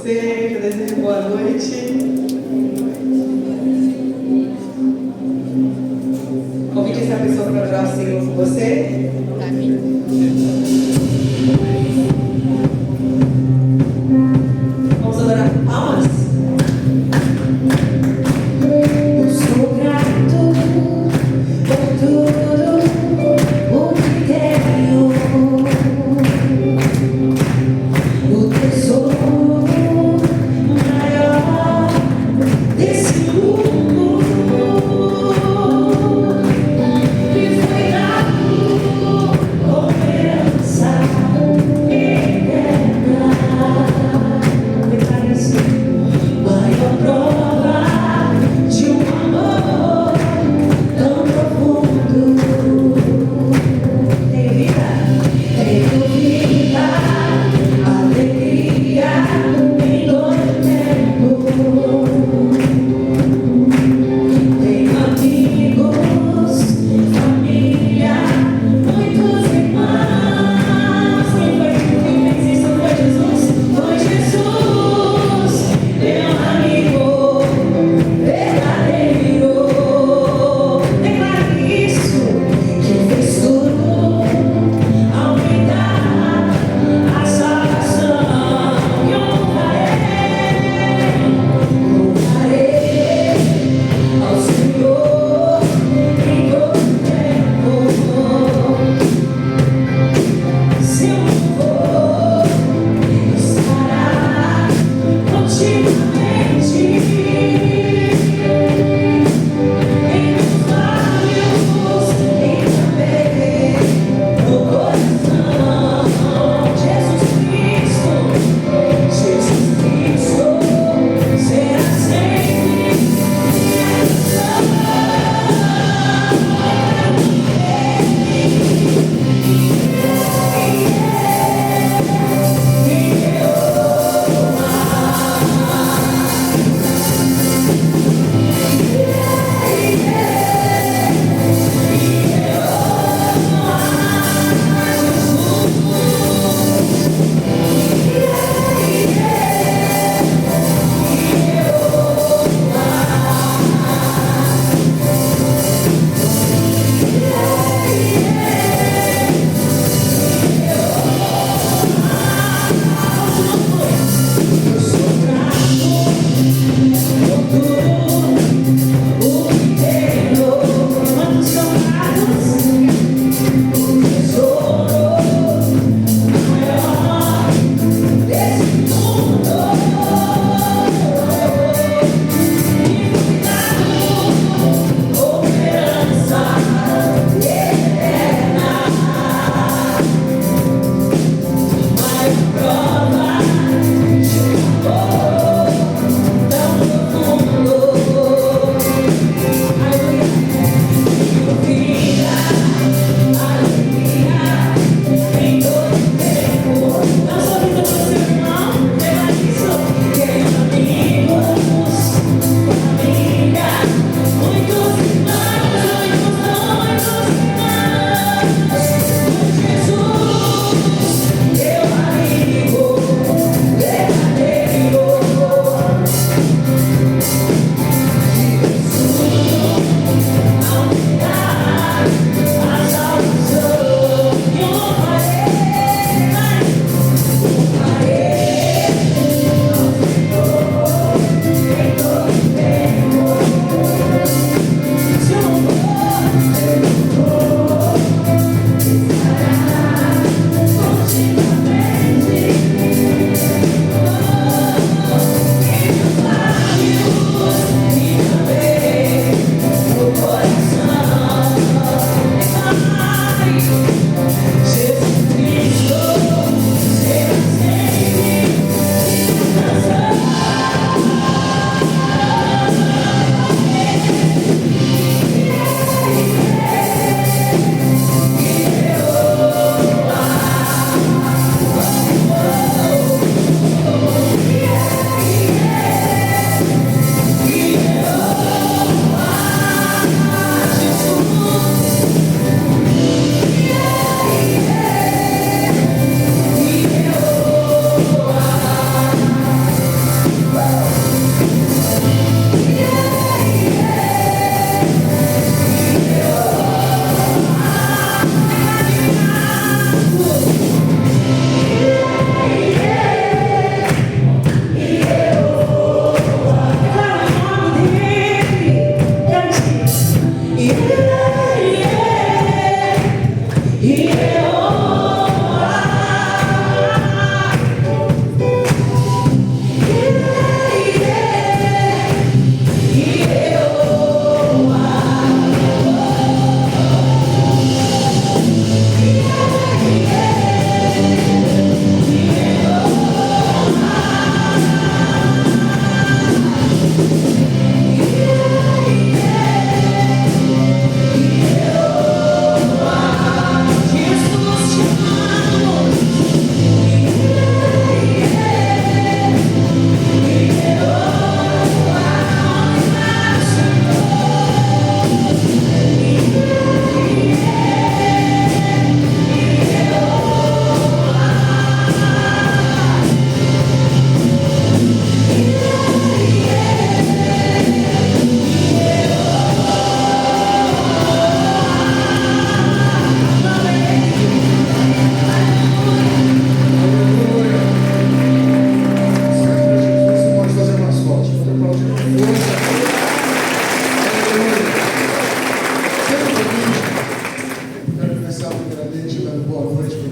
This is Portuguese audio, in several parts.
você, que eu desejo boa noite. Convide essa pessoa para orar o Senhor com você. Vamos adorar com palmas? Eu sou grato por tudo o que tenho. O tesouro maior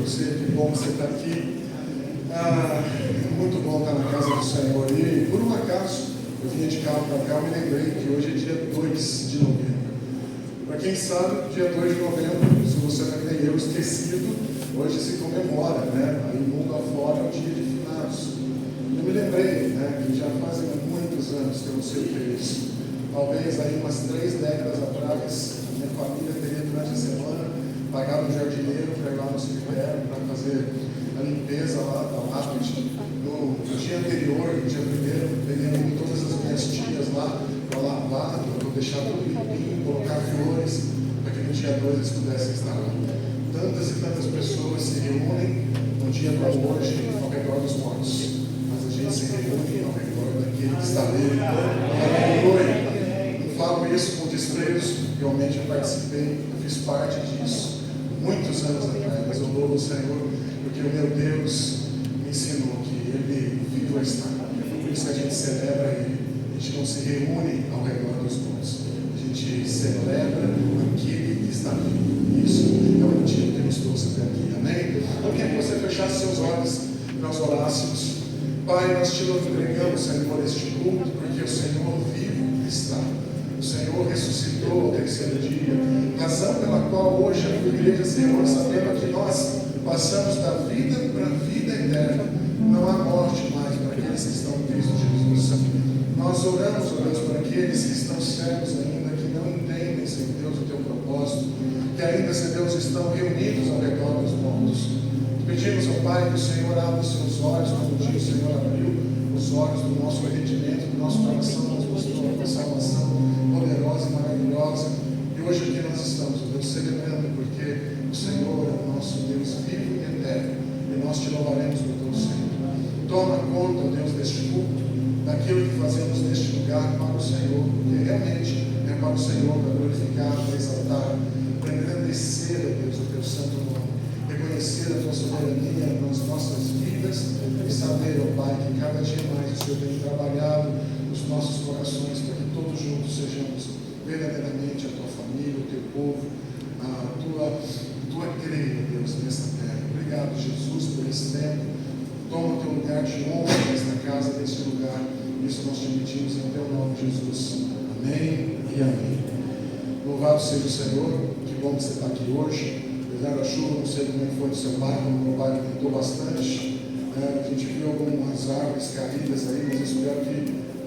você, que bom que você está aqui. Muito bom estar na casa do Senhor. E por um acaso, eu vinha de carro para cá, eu me lembrei que hoje é dia 2 de novembro. Para quem sabe, dia 2 de novembro, se você não é nem eu, esquecido, hoje se comemora, né? Aí mundo afora é o dia de finados. Eu me lembrei, né, que já fazem muitos anos que eu não sei o que é isso. Talvez aí umas 3 décadas atrás, minha família teria durante a semana pagado um jardineiro para ir lá no cemitério para fazer a limpeza lá da lápide. No dia anterior, no dia primeiro, teria ido todas as minhas tias lá para lavar, para deixar tudo limpinho, colocar flores, para que no dia 2 eles pudessem estar lá. Tantas e tantas pessoas se reúnem no dia como hoje ao redor dos mortos. Mas a gente se reúne ao redor daquele que está nele. Não falo isso com desprezo, realmente eu participei, eu fiz parte disso muitos anos atrás, mas eu louvo o Senhor, porque o meu Deus me ensinou que Ele vivo está. Por isso que a gente celebra Ele. A gente não se reúne ao redor dos mortos. A gente celebra aquele que está vivo. Isso é o motivo que nos trouxe até aqui. Amém? Eu queria que você fechasse seus olhos, nós orássemos. Pai, nós te entregamos, Senhor, este culto, porque o Senhor vivo está. O Senhor ressuscitou ao 3º dia, razão pela qual hoje a tua igreja, Senhor, sabendo que nós passamos da vida para a vida eterna, não há morte mais para aqueles que estão em Cristo Jesus. Nós oramos, ó Deus, para aqueles que estão cegos ainda, que não entendem, Senhor Deus, o teu propósito, que ainda, Senhor Deus, estão reunidos ao redor dos mortos. Pedimos ao Pai que o Senhor abra os seus olhos, como dia o Senhor abriu os olhos do nosso arrependimento, do nosso coração, nos mostrou uma salvação poderosa e maravilhosa. E hoje aqui nós estamos, Deus, celebrando, porque o Senhor é o nosso Deus vivo e eterno, e nós te louvaremos por todo sempre. Toma conta, Deus, deste culto, daquilo que fazemos neste lugar para o Senhor, porque realmente é para o Senhor, para glorificar, para exaltar, para engrandecer, Deus, o teu santo nome, reconhecer a tua soberania nas nossas vidas e saber, ó Pai, que cada dia mais o Senhor tem trabalhado nos nossos corações para que todos juntos sejamos verdadeiramente a tua família, o teu povo, a tua igreja, Deus, nessa terra. Obrigado, Jesus, por esse tempo. Toma o teu lugar de honra nesta casa, neste lugar. Isso nós te pedimos em teu nome, Jesus. Amém e amém. Louvado seja o Senhor. Que bom que você está aqui hoje. Apesar da chuva, não sei como foi do seu bairro, meu bairro ventou bastante. A gente viu algumas árvores caídas aí, mas eu espero que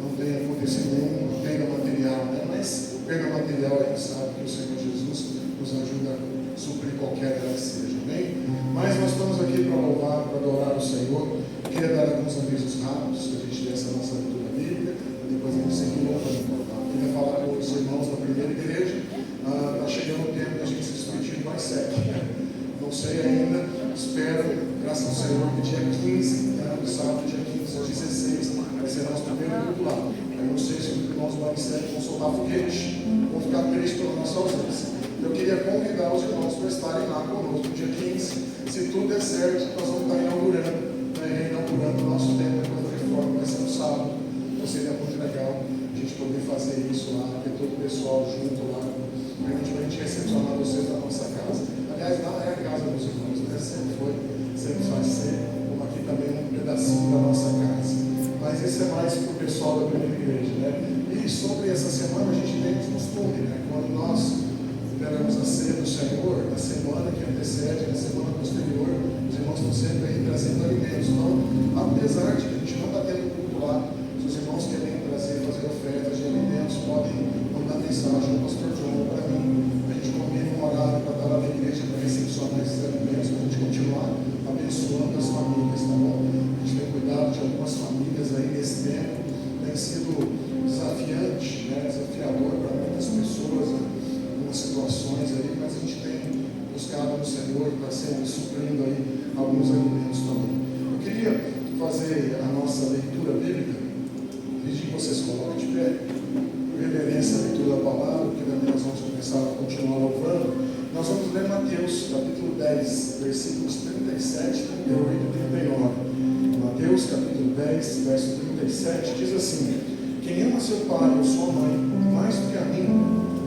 não tenha acontecido nenhuma perda material, né? Mas perda material a gente sabe que o Senhor Jesus nos ajuda a suprir qualquer que seja, amém? Mas nós estamos aqui para louvar, para adorar o Senhor. Eu queria dar alguns avisos rápidos, que a gente desse a nossa leitura bíblica, depois a gente seguir louvando. Eu queria falar com os irmãos da primeira igreja. Está chegando o tempo da gente se despedir mais sério, né? Não sei ainda, espero, graças ao Senhor, que dia 15, né, no sábado, dia 15 às 16, vai ser nosso primeiro culto lá. Eu não sei se os irmãos do Ministério vão soltar foguete, vão ficar tristes pela nossa ausência. Eu queria convidar os irmãos para estarem lá conosco no dia 15. Se tudo der certo, nós vamos estar reinaugurando o nosso templo depois da reforma, vai ser no sábado. Então seria muito legal a gente poder fazer isso lá, ter todo o pessoal junto lá, para a gente recepcionar vocês na nossa casa. Aliás, não é a casa dos irmãos, né? Sempre foi, sempre vai ser, como aqui também um pedacinho da nossa casa. Mas isso é mais para o pessoal da primeira igreja, né? E sobre essa semana a gente tem um costume, né? Quando nós esperamos a ceia do Senhor, na semana que antecede, na semana posterior, os irmãos estão sempre aí trazendo alimentos. Então, apesar de que a gente não está tendo culto lá, se os irmãos querem fazer ofertas de alimentos, podem mandar mensagem ao pastor João para mim. A gente combina um horário para estar lá na igreja para recepcionar esses alimentos, para a gente continuar abençoando as famílias, tá bom? A gente tem cuidado de algumas famílias aí nesse tempo, tem sido desafiante, né? Desafiador para muitas pessoas, algumas situações aí, mas a gente tem buscado no Senhor para sempre suprindo aí alguns alimentos também. Eu queria fazer a nossa leitura bíblica, pedir que vocês coloquem de pé, por reverência à leitura da palavra, porque também nós vamos começar a continuar louvando. Nós vamos ler Mateus, capítulo 10, versículos 37, 38 e 39. Mateus, capítulo 10, verso 37, diz assim: quem ama seu pai ou sua mãe mais do que a mim,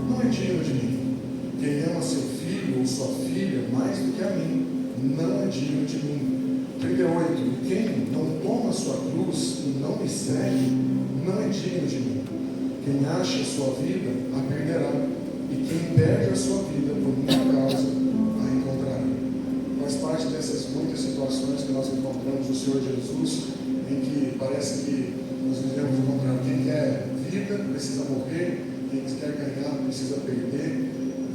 não é digno de mim. Quem ama seu filho ou sua filha mais do que a mim, não é digno de mim. 38. Quem não toma a sua cruz e não me segue, não é digno de mim. Quem acha a sua vida, a perderá. E quem perde a sua vida por minha causa, a encontrará. Faz parte dessas muitas situações que nós encontramos no Senhor Jesus, em que parece que nós vivemos encontrar quem quer vida, precisa morrer, quem quer ganhar, precisa perder.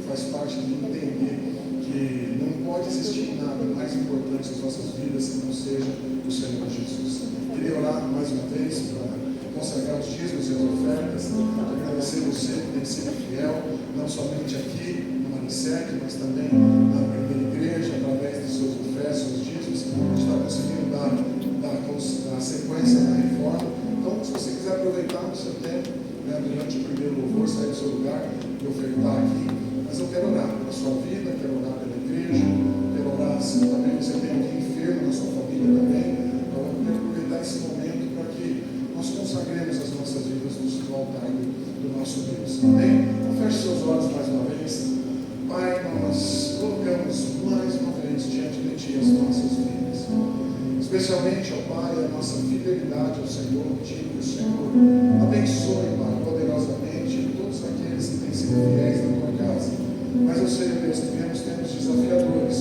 Faz parte de entender que não pode existir nada mais importante nas nossas vidas que não seja o Senhor Jesus. Queria orar mais uma vez para consagrar os dízimos e as ofertas, agradecer você por ter sido fiel, não somente aqui no Manicete, mas também na primeira igreja, através dos seus ofertas, seus dízimos, a gente está conseguindo dar sequência na reforma. Então, se você quiser aproveitar o seu tempo, durante o primeiro louvor, sair do seu lugar e ofertar aqui, mas eu quero orar pela sua vida, quero orar pela igreja, quero orar se também você tem alguém enfermo na sua família também. Então eu quero aproveitar esse momento para que nós consagremos as nossas vidas no altar do nosso Deus. Amém? Então feche seus olhos mais uma vez. Pai, nós colocamos mais uma vez diante de Ti as nossas vidas. Especialmente, ó Pai, a nossa fidelidade ao Senhor, pedindo que o Senhor abençoe, Pai, poderosamente todos aqueles que têm sido fiéis na Tua casa. Mas eu sei, Deus, que vivemos tempos desafiadores.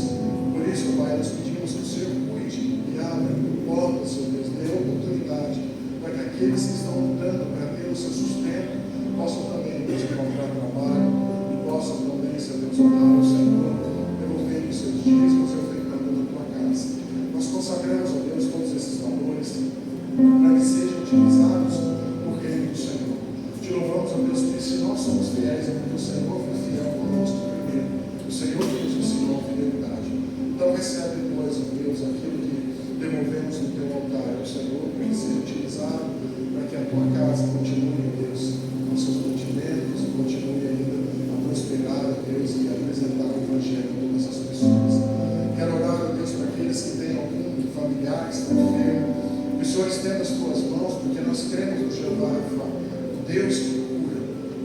Por isso, Pai, nós pedimos que o Senhor cuide e abra portas, Senhor Deus, dê oportunidade para que aqueles que estão lutando para ter o seu sustento possam também, Deus, encontrar trabalho e possam também, Senhor Deus, honrar o Senhor, devolvendo os seus dízimos e ofertando na Tua casa. Nós consagramos, ó Deus, todos esses valores para que sejam utilizados no reino do Senhor. Te louvamos, ó Deus, que se nós somos fiéis, é porque o Senhor foi fiel conosco primeiro. O Senhor que nos ensinou a fidelidade. Então recebe depois, ó Deus, aquilo que devolvemos no Teu altar, ó Senhor, para que seja utilizado, para que a Tua casa continue, ó Deus, com seus mantimentos e continue ainda a prosperar, ó Deus, e a apresentar o Evangelho a todas as pessoas. Quero orar, ó Deus, para aqueles que têm algum familiar que está enfermo, que o Senhor estenda as Tuas mãos, porque nós cremos no Jeová Rafa, o Deus que cura,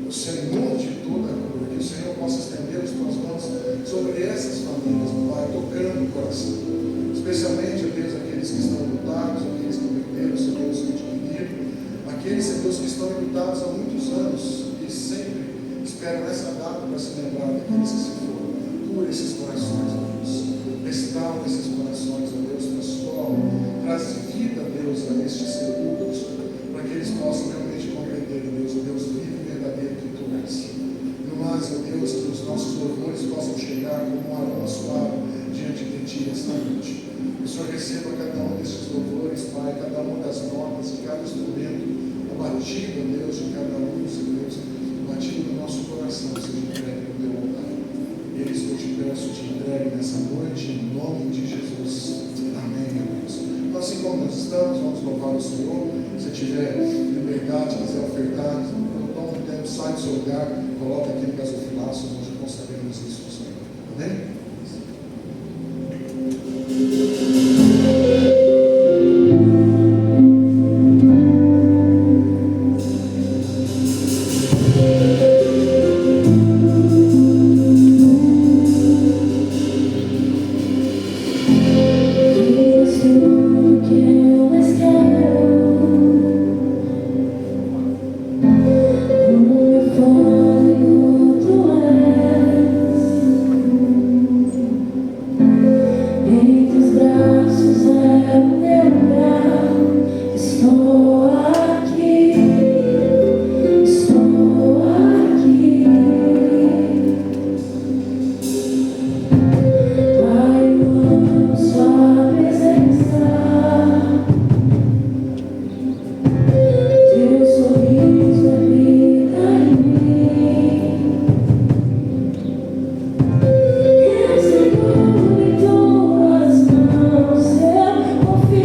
o Senhor de toda a cura, que o Senhor possa estender as Tuas mãos sobre essas famílias, Pai, tocando o coração, especialmente, ó Deus, aqueles que estão lutados, aqueles que perderam, Senhor Deus, que te pediram, aqueles, Senhor Deus, que estão lutados há muitos anos e sempre esperam essa data para se lembrar daqueles que se foram. Cura esses corações, ó Deus, restaura esses corações, ó Deus, transforma, traz vida, Deus, a estes sepulcros, para que eles possam realmente compreender, Deus, o Deus vivo e verdadeiro que Tu és. No mais, ó Deus, que os nossos louvores possam chegar como um aroma suave diante de Ti esta noite. Que o Senhor receba cada um destes louvores, Pai, cada uma das notas, de cada instrumento, o batido, ó Deus, de cada um, Senhor Deus, o batido do nosso coração, seja entregue no Teu altar. E eis que eu te peço, te entregue nessa noite, em nome de Jesus. Amém, meu Deus. Então, assim como nós estamos, vamos louvar o Senhor. Se tiver liberdade, quiser ofertar, quando toma um tempo, sai do seu lugar, coloca aquele gasofilaço, nós já consagramos isso ao Senhor. Amém? Confio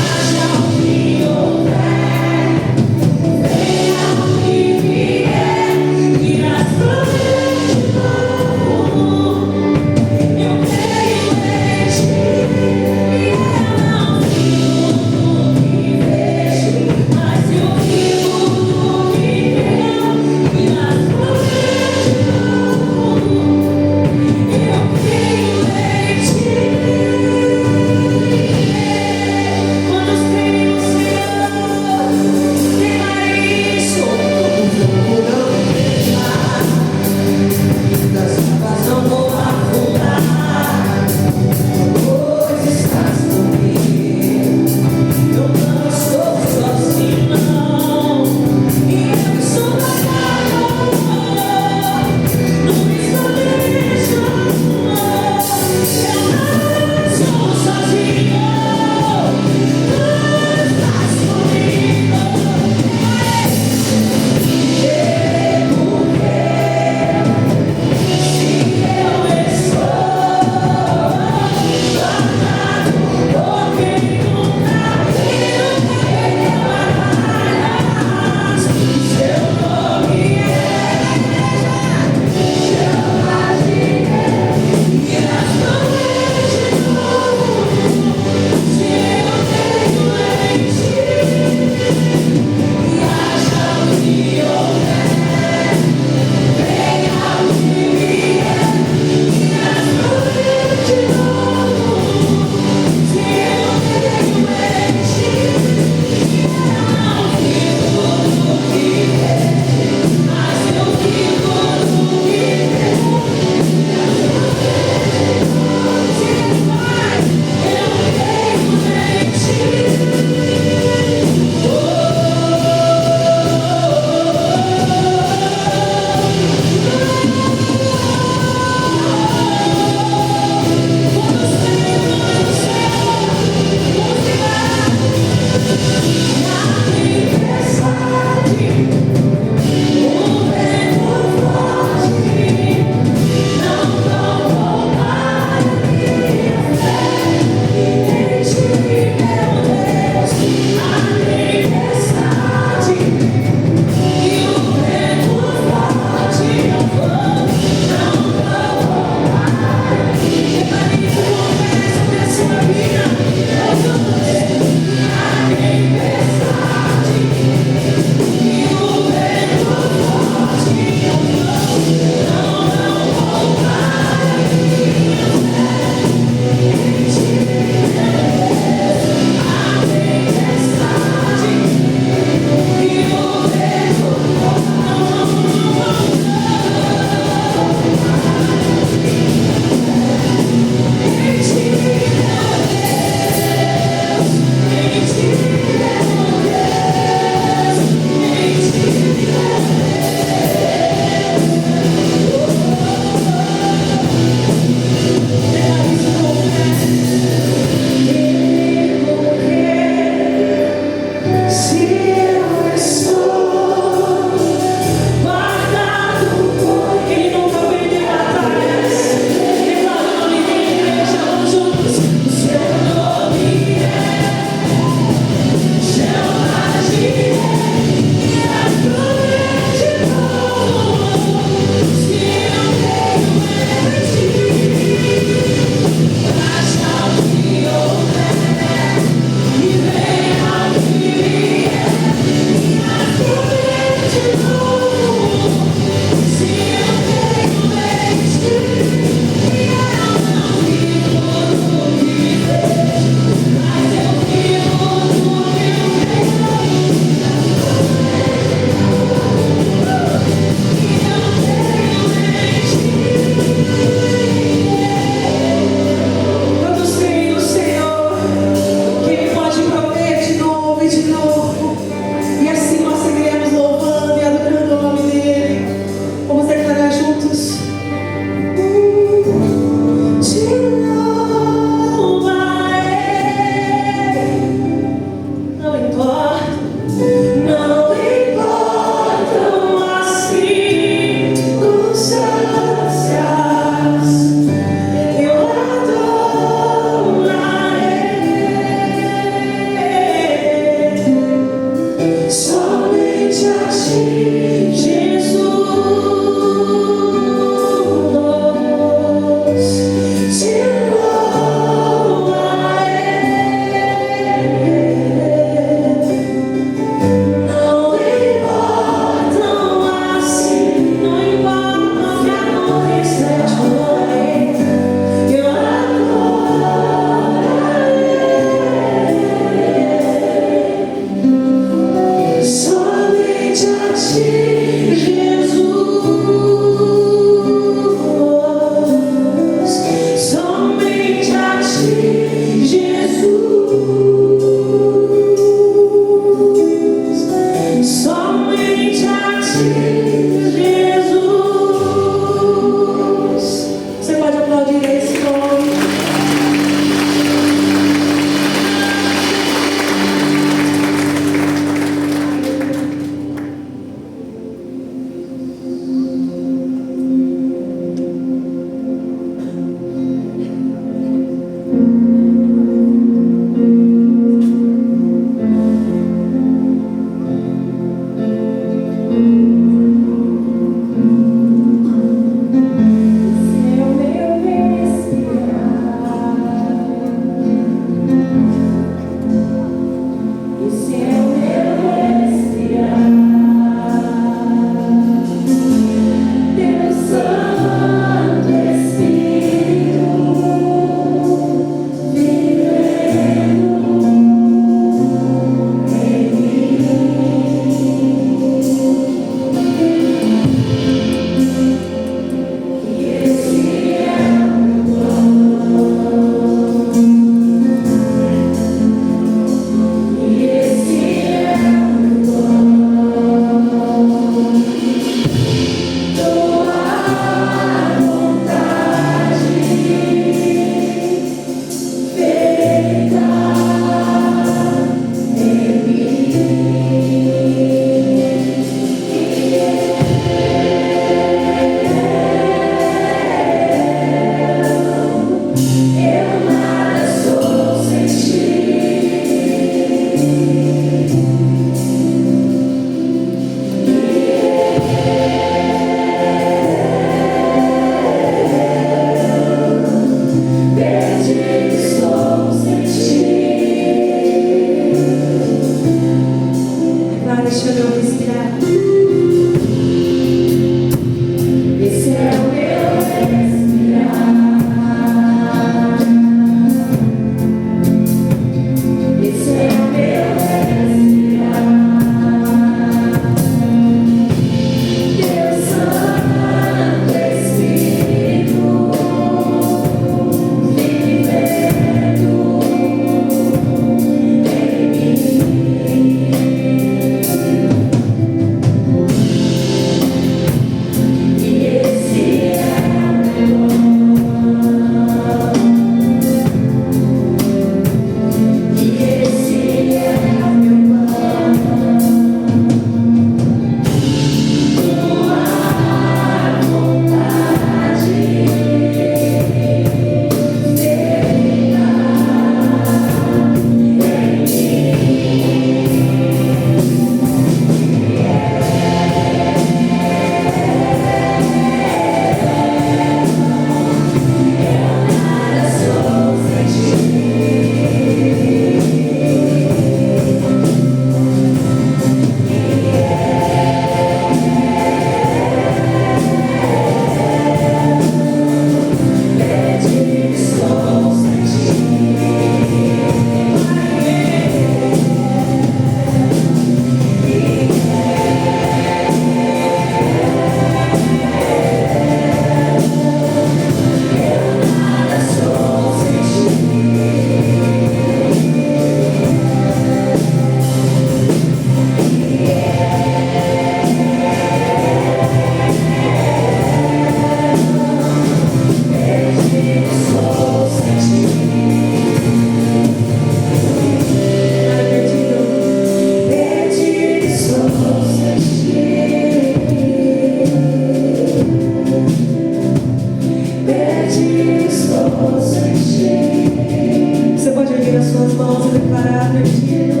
Você pode erguer as suas mãos e declarar perdido.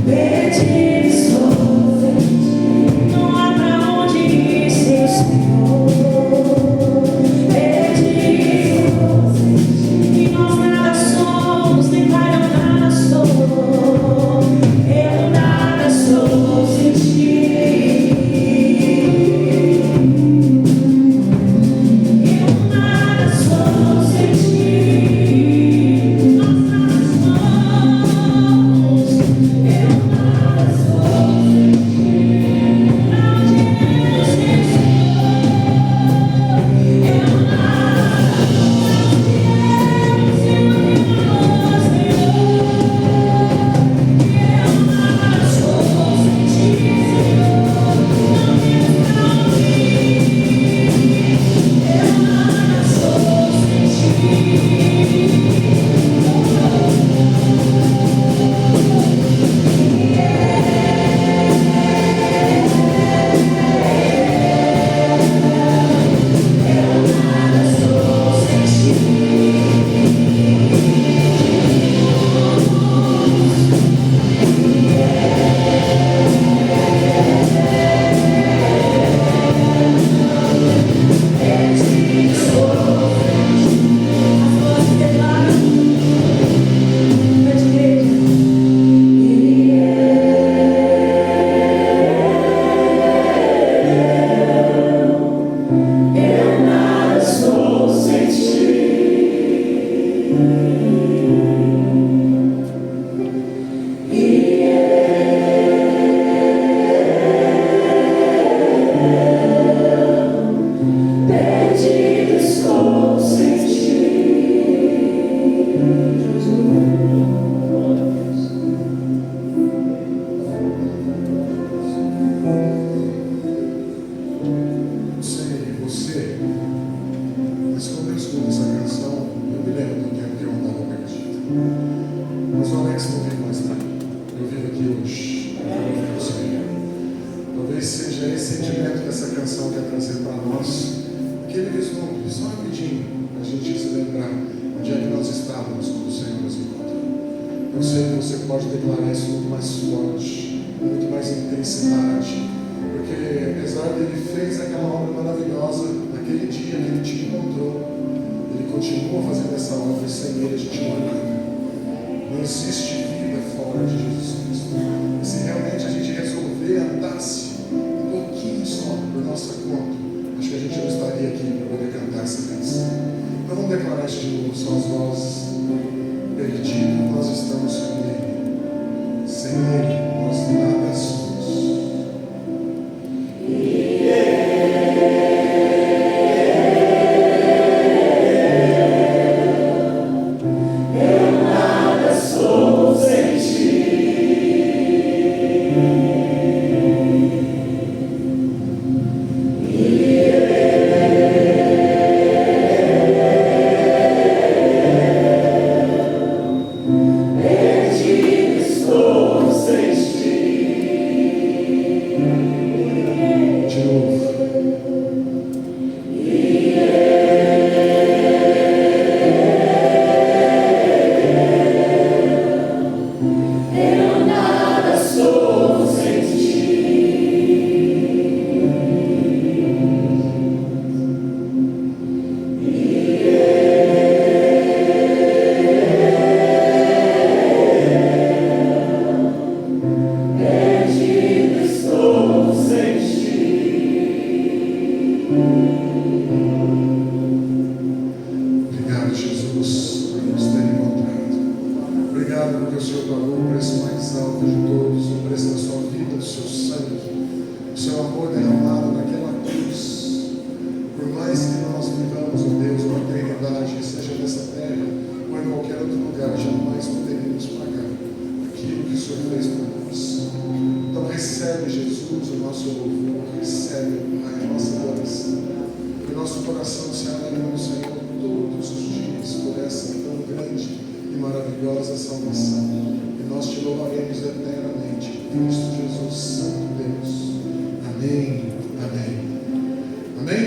Perdido sou, não há pra onde ir sem o Senhor. Perdido, e nós nada somos, nem pai eu nada sou. Eu nada sou sem ti. Eu nada sou sem ti. Nós nada somos. Eu nada sou sem ti. Pra onde iremos sem o Senhor? Eu nada iremos sem o Senhor. Eu nada sou sem ti, Senhor. Não temos pra onde ir. Eu nada sou sem ti. Não sei você, mas quando eu escuto essa canção, eu me lembro do tempo que eu andava perdido. Mas o Alex não vive mais lá. Eu vivo aqui hoje. Eu sei. Talvez seja esse sentimento que essa canção quer trazer para nós. Aquele vislumbre, só rapidinho, para a gente se lembrar onde é que nós estávamos quando o Senhor nos encontrou. Eu sei que você pode declarar isso muito mais forte, com muito mais intensidade. Porque apesar de ele fez aquela obra maravilhosa naquele dia que ele te encontrou, ele continua fazendo essa obra e sem ele a gente não é nada. Não existe vida fora de Jesus Cristo. E se realmente a gente resolver andasse um pouquinho só por nossa conta, acho que a gente não estaria aqui para poder cantar essa canção. Então vamos declarar isso de novo, só as vozes. Perdido nós estamos sem ele. Sem ele nós nada somos.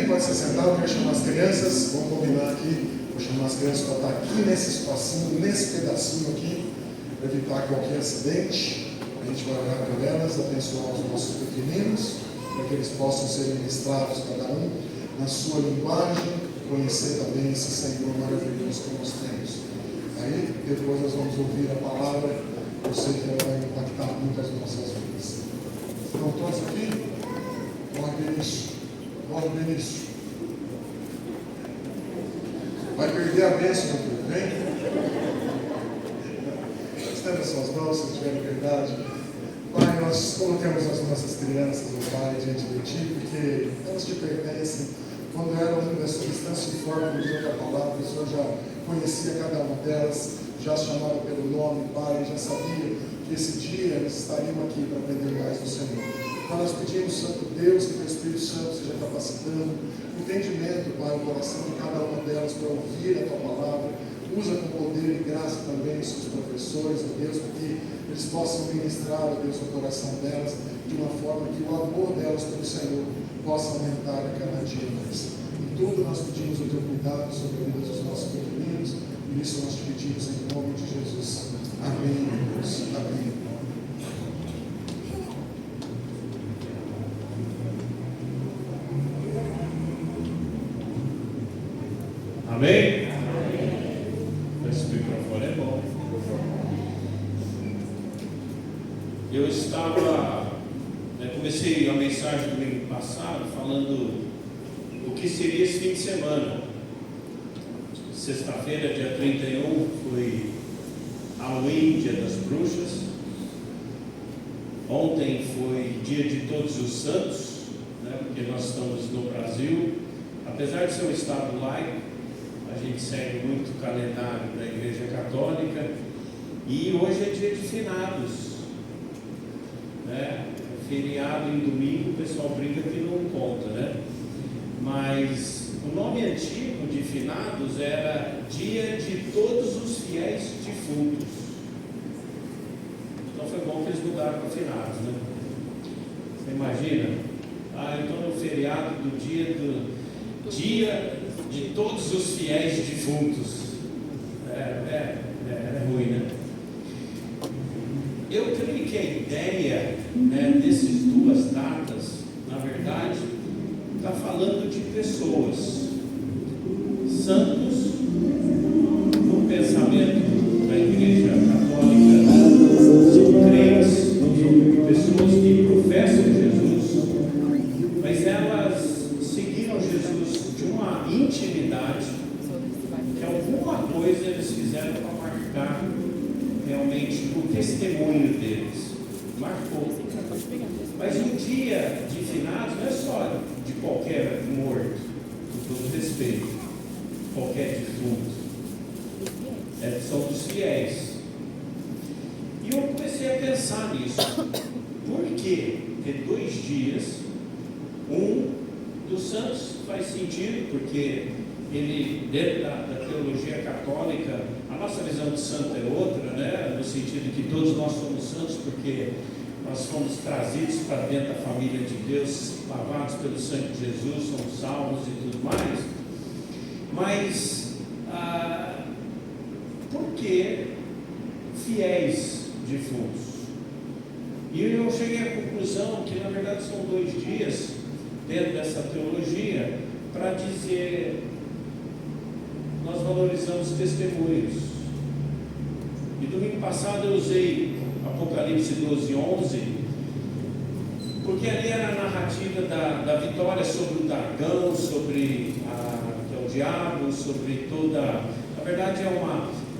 Pode se sentar, eu quero chamar as crianças, vamos combinar aqui, vou chamar chamar as crianças para estar aqui nesse espacinho, nesse pedacinho aqui, para evitar qualquer acidente. A gente vai orar por elas, abençoar os nossos pequeninos, para que eles possam ser ministrados, cada um, na sua linguagem, conhecer também esse Senhor maravilhoso que nós temos. Aí, depois nós vamos ouvir a palavra, eu sei que ela vai impactar muito as nossas vidas. Estão todos aqui? Bora, Benício. Bora, Benício. Vai perder a bênção, meu filho, vem? Estenda suas mãos, se tiver liberdade. Pai, nós colocamos as nossas crianças, o Pai, diante de Ti, porque elas te pertencem. Quando eram da substância e forma do dia da palavra, o Senhor já conhecia cada uma delas, já chamava pelo nome, Pai, já sabia que esse dia elas estariam aqui para aprender mais do Senhor. Então nós pedimos, Santo Deus, que o Espírito Santo seja capacitando entendimento, Pai, o coração de cada uma delas para ouvir a Tua palavra. Usa com poder e graça também os seus professores, ó Deus, para que eles possam ministrar, ó Deus, o coração delas de uma forma que o amor delas pelo Senhor possa aumentar a cada dia mais. Em tudo nós pedimos o Teu cuidado sobre a vida dos nossos pequeninos, e isso nós te pedimos em nome de Jesus. Amém, Deus. Amém. Amém? Esse microfone é bom. Eu estava, comecei a mensagem domingo passado falando o que seria esse fim de semana. Sexta-feira, dia 31, foi Halloween, dia das bruxas. Ontem foi dia de Todos os Santos, porque nós estamos no Brasil. Apesar de ser um estado laico, a gente segue muito o calendário da Igreja Católica, e hoje é dia de finados, feriado em domingo, o pessoal brinca que não conta, mas o nome antigo de finados era Dia de Todos os Fiéis Defuntos. Então foi bom que eles mudaram para finados, Você imagina? Eu estou no feriado do dia de todos os fiéis defuntos. É ruim, Eu creio que a ideia dessas duas datas, na verdade, está falando de pessoas, santos, no pensamento da Igreja Católica, são crentes, são pessoas que professam Jesus, mas elas seguiram Jesus de uma intimidade, que alguma coisa eles fizeram para marcar realmente o testemunho deles. Marcou. Mas um dia de finados não é só de qualquer morto, com todo respeito, qualquer defunto. São dos fiéis. E eu comecei a pensar nisso. Por quê? Porque 2 dias, dos santos faz sentido, porque ele, dentro da teologia católica, a nossa visão de santo é outra, no sentido que todos nós somos santos porque nós fomos trazidos para dentro da família de Deus, lavados pelo sangue de Jesus, somos salvos e tudo mais. Mas por que fiéis defuntos? E eu cheguei à conclusão que na verdade são 2 dias dentro dessa teologia para dizer: nós valorizamos testemunhos. E domingo passado eu usei Apocalipse 12:11, porque ali era a narrativa da vitória sobre o dragão, sobre que é o diabo, sobre toda. Na verdade é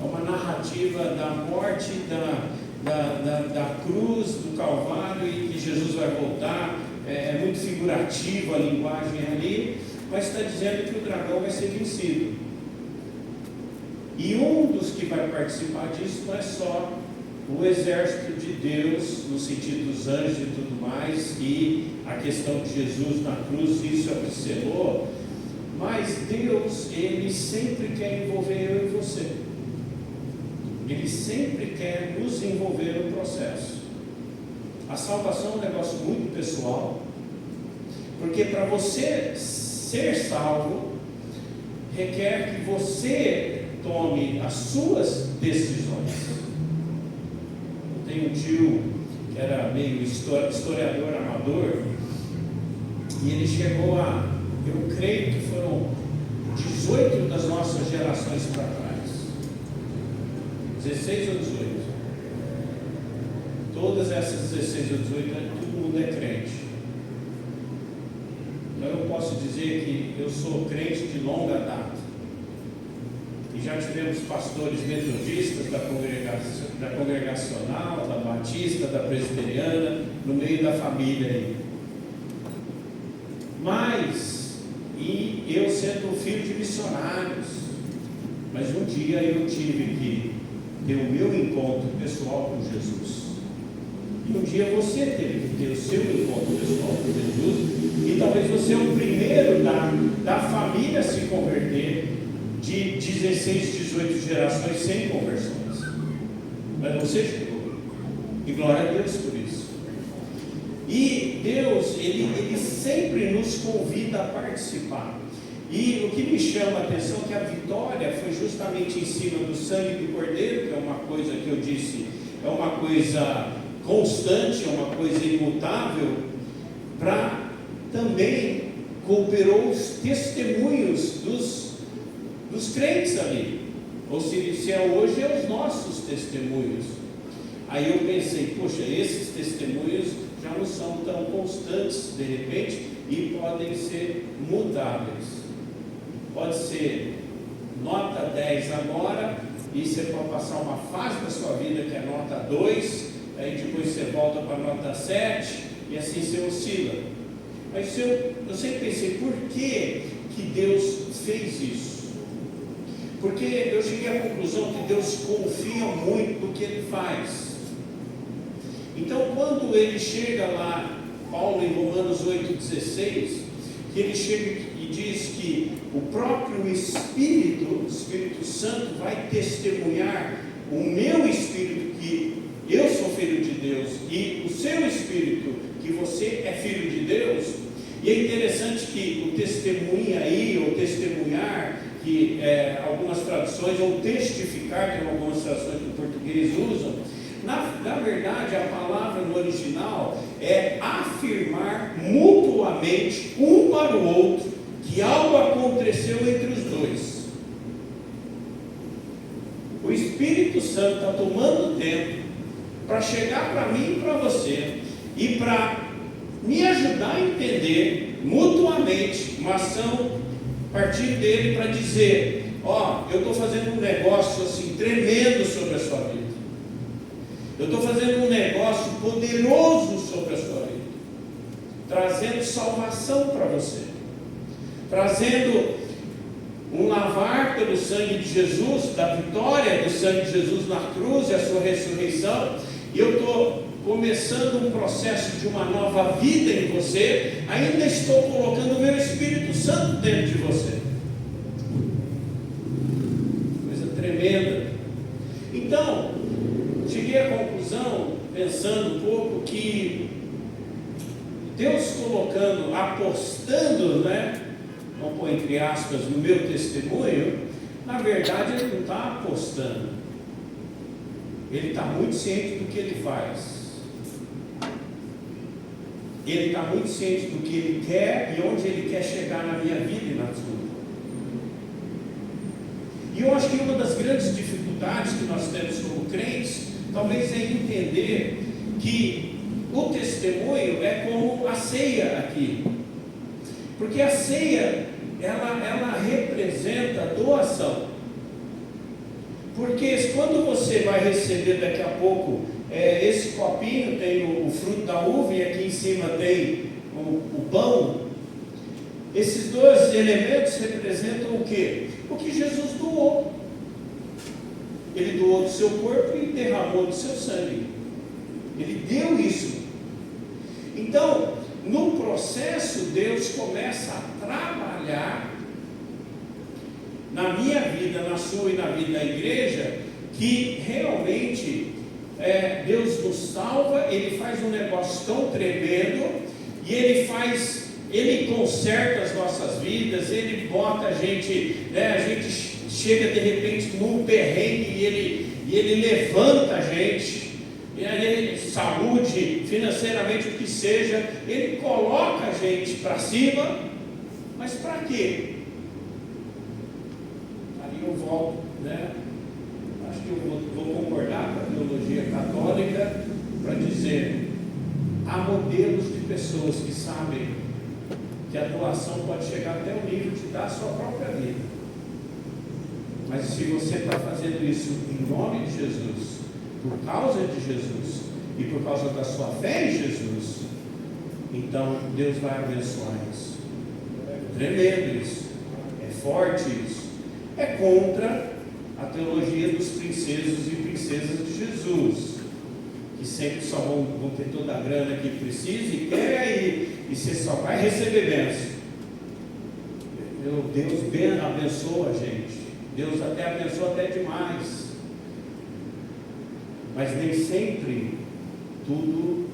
uma narrativa da morte, da cruz, do Calvário, e que Jesus vai voltar. É muito figurativa a linguagem ali, mas está dizendo que o dragão vai ser vencido. E um dos que vai participar disso não é só o exército de Deus, no sentido dos anjos e tudo mais, e a questão de Jesus na cruz, isso é o que selou, mas Deus, Ele sempre quer envolver eu e você. Ele sempre quer nos envolver no processo. A salvação é um negócio muito pessoal, porque para você ser salvo, requer que você tome as suas decisões. Eu tenho um tio que era meio historiador amador, e ele chegou a, eu creio que foram 18 das nossas gerações para trás, 16 ou 18, todas essas 16 ou 18, todo mundo é crente. Então eu posso dizer que eu sou crente de longa data, e já tivemos pastores metodistas da congregacional, da batista, da presbiteriana, no meio da família aí. Mas, e eu sendo filho de missionários, mas um dia eu tive que ter o meu encontro pessoal com Jesus. E um dia você teve que ter o seu encontro pessoal com Jesus, e talvez você é o primeiro da família a se converter, de 16, 18 gerações sem conversões. Mas você chegou, e glória a Deus por isso. E Deus, Ele sempre nos convida a participar. E o que me chama a atenção é que a vitória foi justamente em cima do sangue do Cordeiro, que é uma coisa que eu disse, é uma coisa constante, é uma coisa imutável, para também cooperou os testemunhos dos crentes ali. Ou se é hoje, é os nossos testemunhos. Aí eu pensei, poxa, esses testemunhos já não são tão constantes de repente e podem ser mutáveis. Pode ser nota 10 agora, e você pode passar uma fase da sua vida que é nota 2, aí depois você volta para a nota 7, e assim você oscila. Mas eu sempre pensei, por que Deus fez isso? Porque eu cheguei à conclusão que Deus confia muito no que Ele faz. Então, quando Ele chega lá, Paulo em Romanos 8,16, que Ele chega e diz que o próprio Espírito, o Espírito Santo, vai testemunhar o meu Espírito que eu sou filho de Deus, e o seu Espírito que você é filho de Deus. E é interessante que o testemunha aí, ou testemunhar, que algumas traduções, ou testificar, que algumas traduções do português usam, na verdade a palavra no original é afirmar mutuamente um para o outro que algo aconteceu entre os dois. O Espírito Santo está tomando tempo para chegar para mim e para você, e para me ajudar a entender mutuamente uma ação a partir dele, para dizer, eu estou fazendo um negócio assim tremendo sobre a sua vida, eu estou fazendo um negócio poderoso sobre a sua vida, trazendo salvação para você, trazendo um lavar pelo sangue de Jesus, da vitória do sangue de Jesus na cruz e a sua ressurreição. E eu estou começando um processo de uma nova vida em você, ainda estou colocando o meu Espírito Santo dentro de você. Coisa tremenda. Então, cheguei à conclusão, pensando um pouco, que Deus colocando, apostando, vamos pôr entre aspas, no meu testemunho, na verdade Ele não está apostando. Ele está muito ciente do que Ele faz. Ele está muito ciente do que Ele quer e onde Ele quer chegar na minha vida e na sua. E eu acho que uma das grandes dificuldades que nós temos como crentes, talvez, é entender que o testemunho é como a ceia aqui. Porque a ceia, ela representa doação. Porque quando você vai receber daqui a pouco, esse copinho tem o fruto da uva e aqui em cima tem o pão, esses dois elementos representam o quê? O que Jesus doou. Ele doou do seu corpo e derramou do seu sangue. Ele deu isso. Então, no processo, Deus começa a trabalhar na minha vida, na sua e na vida da igreja, que realmente Deus nos salva. Ele faz um negócio tão tremendo, e Ele faz Ele conserta as nossas vidas, Ele bota a gente, né, a gente chega de repente num perrengue e Ele levanta a gente, e aí, saúde, financeiramente, o que seja, Ele coloca a gente para cima, mas para quê? Aí eu volto, né? Acho que eu vou concordar com a teologia católica para dizer, há modelos de pessoas que sabem que a doação pode chegar até o nível de dar a sua própria vida. Mas se você está fazendo isso em nome de Jesus, por causa de Jesus e por causa da sua fé em Jesus, então Deus vai abençoar isso. É tremendo isso, é forte isso. É contra a teologia dos princesos e princesas de Jesus, que sempre só vão ter toda a grana que precisa e quer aí, e você só vai receber bênção. Deus abençoa a gente, Deus até abençoa até demais, mas nem sempre tudo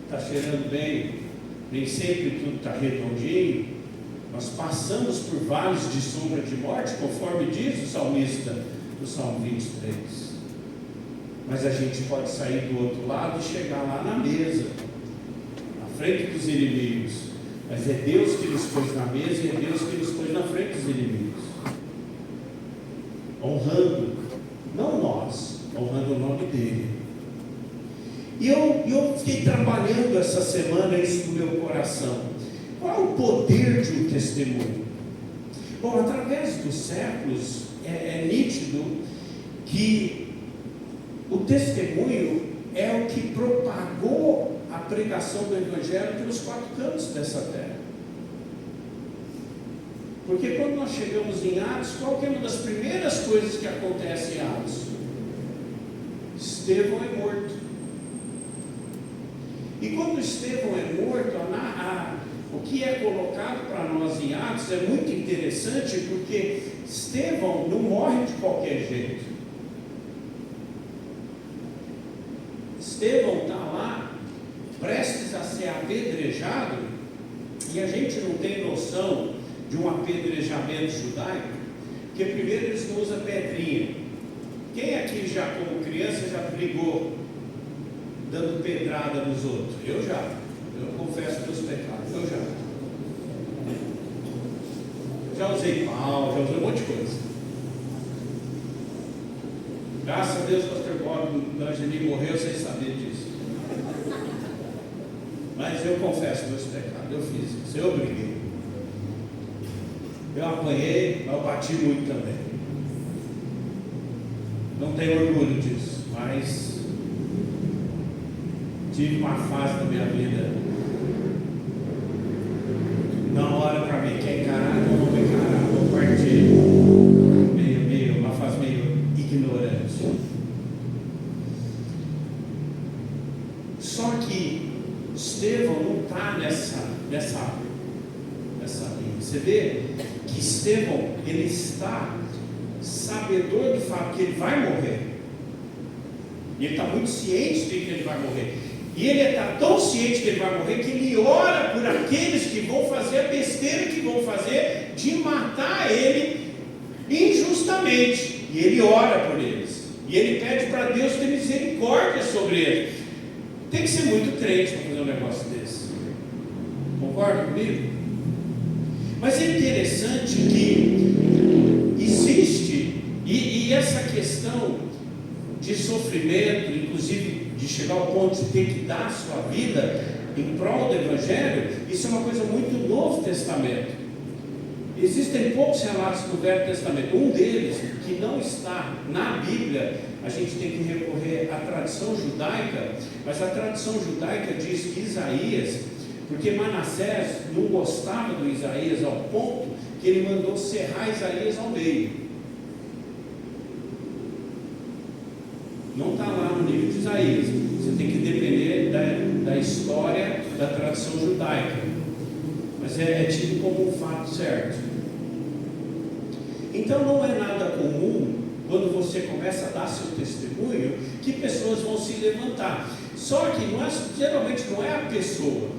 está cheirando bem, nem sempre tudo está redondinho. Nós passamos por vales de sombra de morte, conforme diz o salmista do Salmo 23. Mas a gente pode sair do outro lado e chegar lá na mesa, na frente dos inimigos. Mas é Deus que nos pôs na mesa e é Deus que nos pôs na frente dos inimigos. Honrando, não nós, honrando o nome dele. E eu fiquei trabalhando essa semana isso no meu coração. Qual é o poder de um testemunho? Bom, através dos séculos é nítido que o testemunho é o que propagou a pregação do Evangelho pelos 4 cantos dessa terra. Porque quando nós chegamos em Atos, qual que é uma das primeiras coisas que acontece em Atos? Estevão é morto. E quando Estevão é morto, o que é colocado para nós em Atos é muito interessante, porque Estevão não morre de qualquer jeito. Estevão está lá, prestes a ser apedrejado, e a gente não tem noção de um apedrejamento judaico, porque primeiro eles não usam pedrinha. Quem aqui já, como criança, já brigou dando pedrada nos outros? Eu confesso meus pecados, eu já usei pau, já usei um monte de coisa. Graças a Deus, pastor Bob, o Angeli morreu sem saber disso. Mas eu confesso meus pecados, eu fiz isso, eu briguei. Eu apanhei, mas eu bati muito também. Não tenho orgulho disso, mas tive uma fase da minha vida. Não hora para mim, quer encarar, não vou encarar, vou partir. Uma fase meio ignorante. Só que Estevão não está nessa linha. Você vê que Estevão, ele está sabedor do fato que ele vai morrer. E ele está muito ciente de que ele vai morrer. E ele está tão ciente que ele vai morrer que ele ora por aqueles que vão fazer a besteira que vão fazer de matar ele injustamente. E ele ora por eles. E ele pede para Deus ter misericórdia sobre eles. Tem que ser muito crente para fazer um negócio desse. Concorda comigo? Mas é interessante que existe, e essa questão de sofrimento, inclusive de chegar ao ponto de ter que dar a sua vida em prol do Evangelho, isso é uma coisa muito do Novo Testamento. Existem poucos relatos do Velho Testamento. Um deles, que não está na Bíblia, a gente tem que recorrer à tradição judaica, mas a tradição judaica diz que Isaías, porque Manassés não gostava do Isaías ao ponto que ele mandou serrar Isaías ao meio. Não está lá no livro de Isaías. Você tem que depender da história da tradição judaica, mas é tido como um fato certo. Então não é nada comum, quando você começa a dar seu testemunho, que pessoas vão se levantar. Só que geralmente não é a pessoa.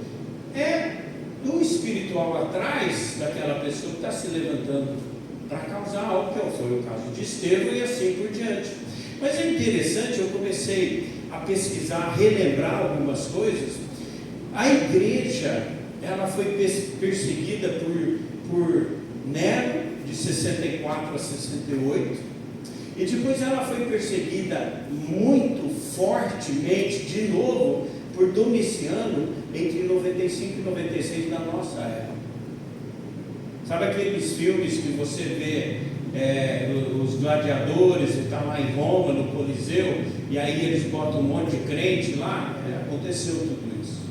é do espiritual atrás daquela pessoa que está se levantando para causar algo, que foi o caso de Estevão e assim por diante. Mas é interessante, eu comecei a pesquisar, a relembrar algumas coisas. A igreja, ela foi perseguida por Nero, de 64 a 68, e depois ela foi perseguida muito fortemente, de novo, por Domiciano, entre 95 e 96 da nossa época. Sabe aqueles filmes que você vê, os gladiadores, e está lá em Roma, no Coliseu, e aí eles botam um monte de crente lá? Aconteceu tudo isso.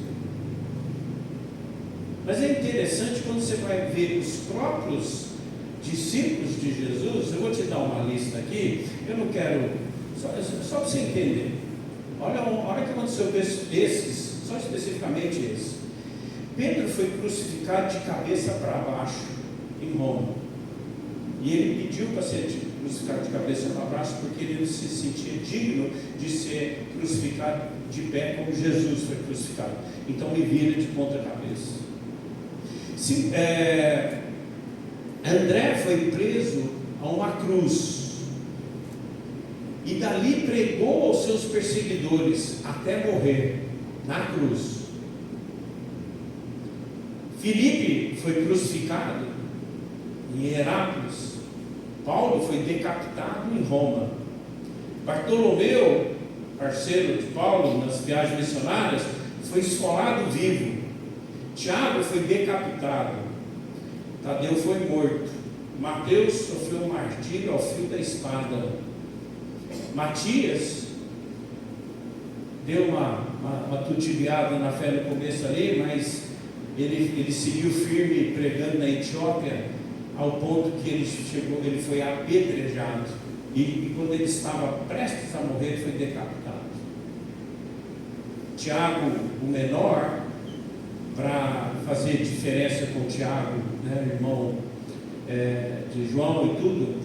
Mas é interessante quando você vai ver os próprios discípulos de Jesus. Eu vou te dar uma lista aqui, eu não quero, só para você entender. Olha o que aconteceu com esses, só especificamente esse. Pedro foi crucificado de cabeça para baixo em Roma, e ele pediu para ser crucificado de cabeça para baixo porque ele não se sentia digno de ser crucificado de pé como Jesus foi crucificado. Então ele vira de ponta cabeça. André foi preso a uma cruz e dali pregou aos seus perseguidores até morrer na cruz. Filipe foi crucificado em Herápolis. Paulo foi decapitado em Roma. Bartolomeu, parceiro de Paulo nas viagens missionárias, foi esfolado vivo. Tiago foi decapitado. Tadeu foi morto. Mateus sofreu martírio ao fio da espada. Matias deu uma tutibiada na fé no começo ali, mas ele seguiu firme pregando na Etiópia, ao ponto que ele foi apedrejado, e quando ele estava prestes a morrer, ele foi decapitado. Tiago, o menor, para fazer diferença com Tiago, né, irmão de João e tudo,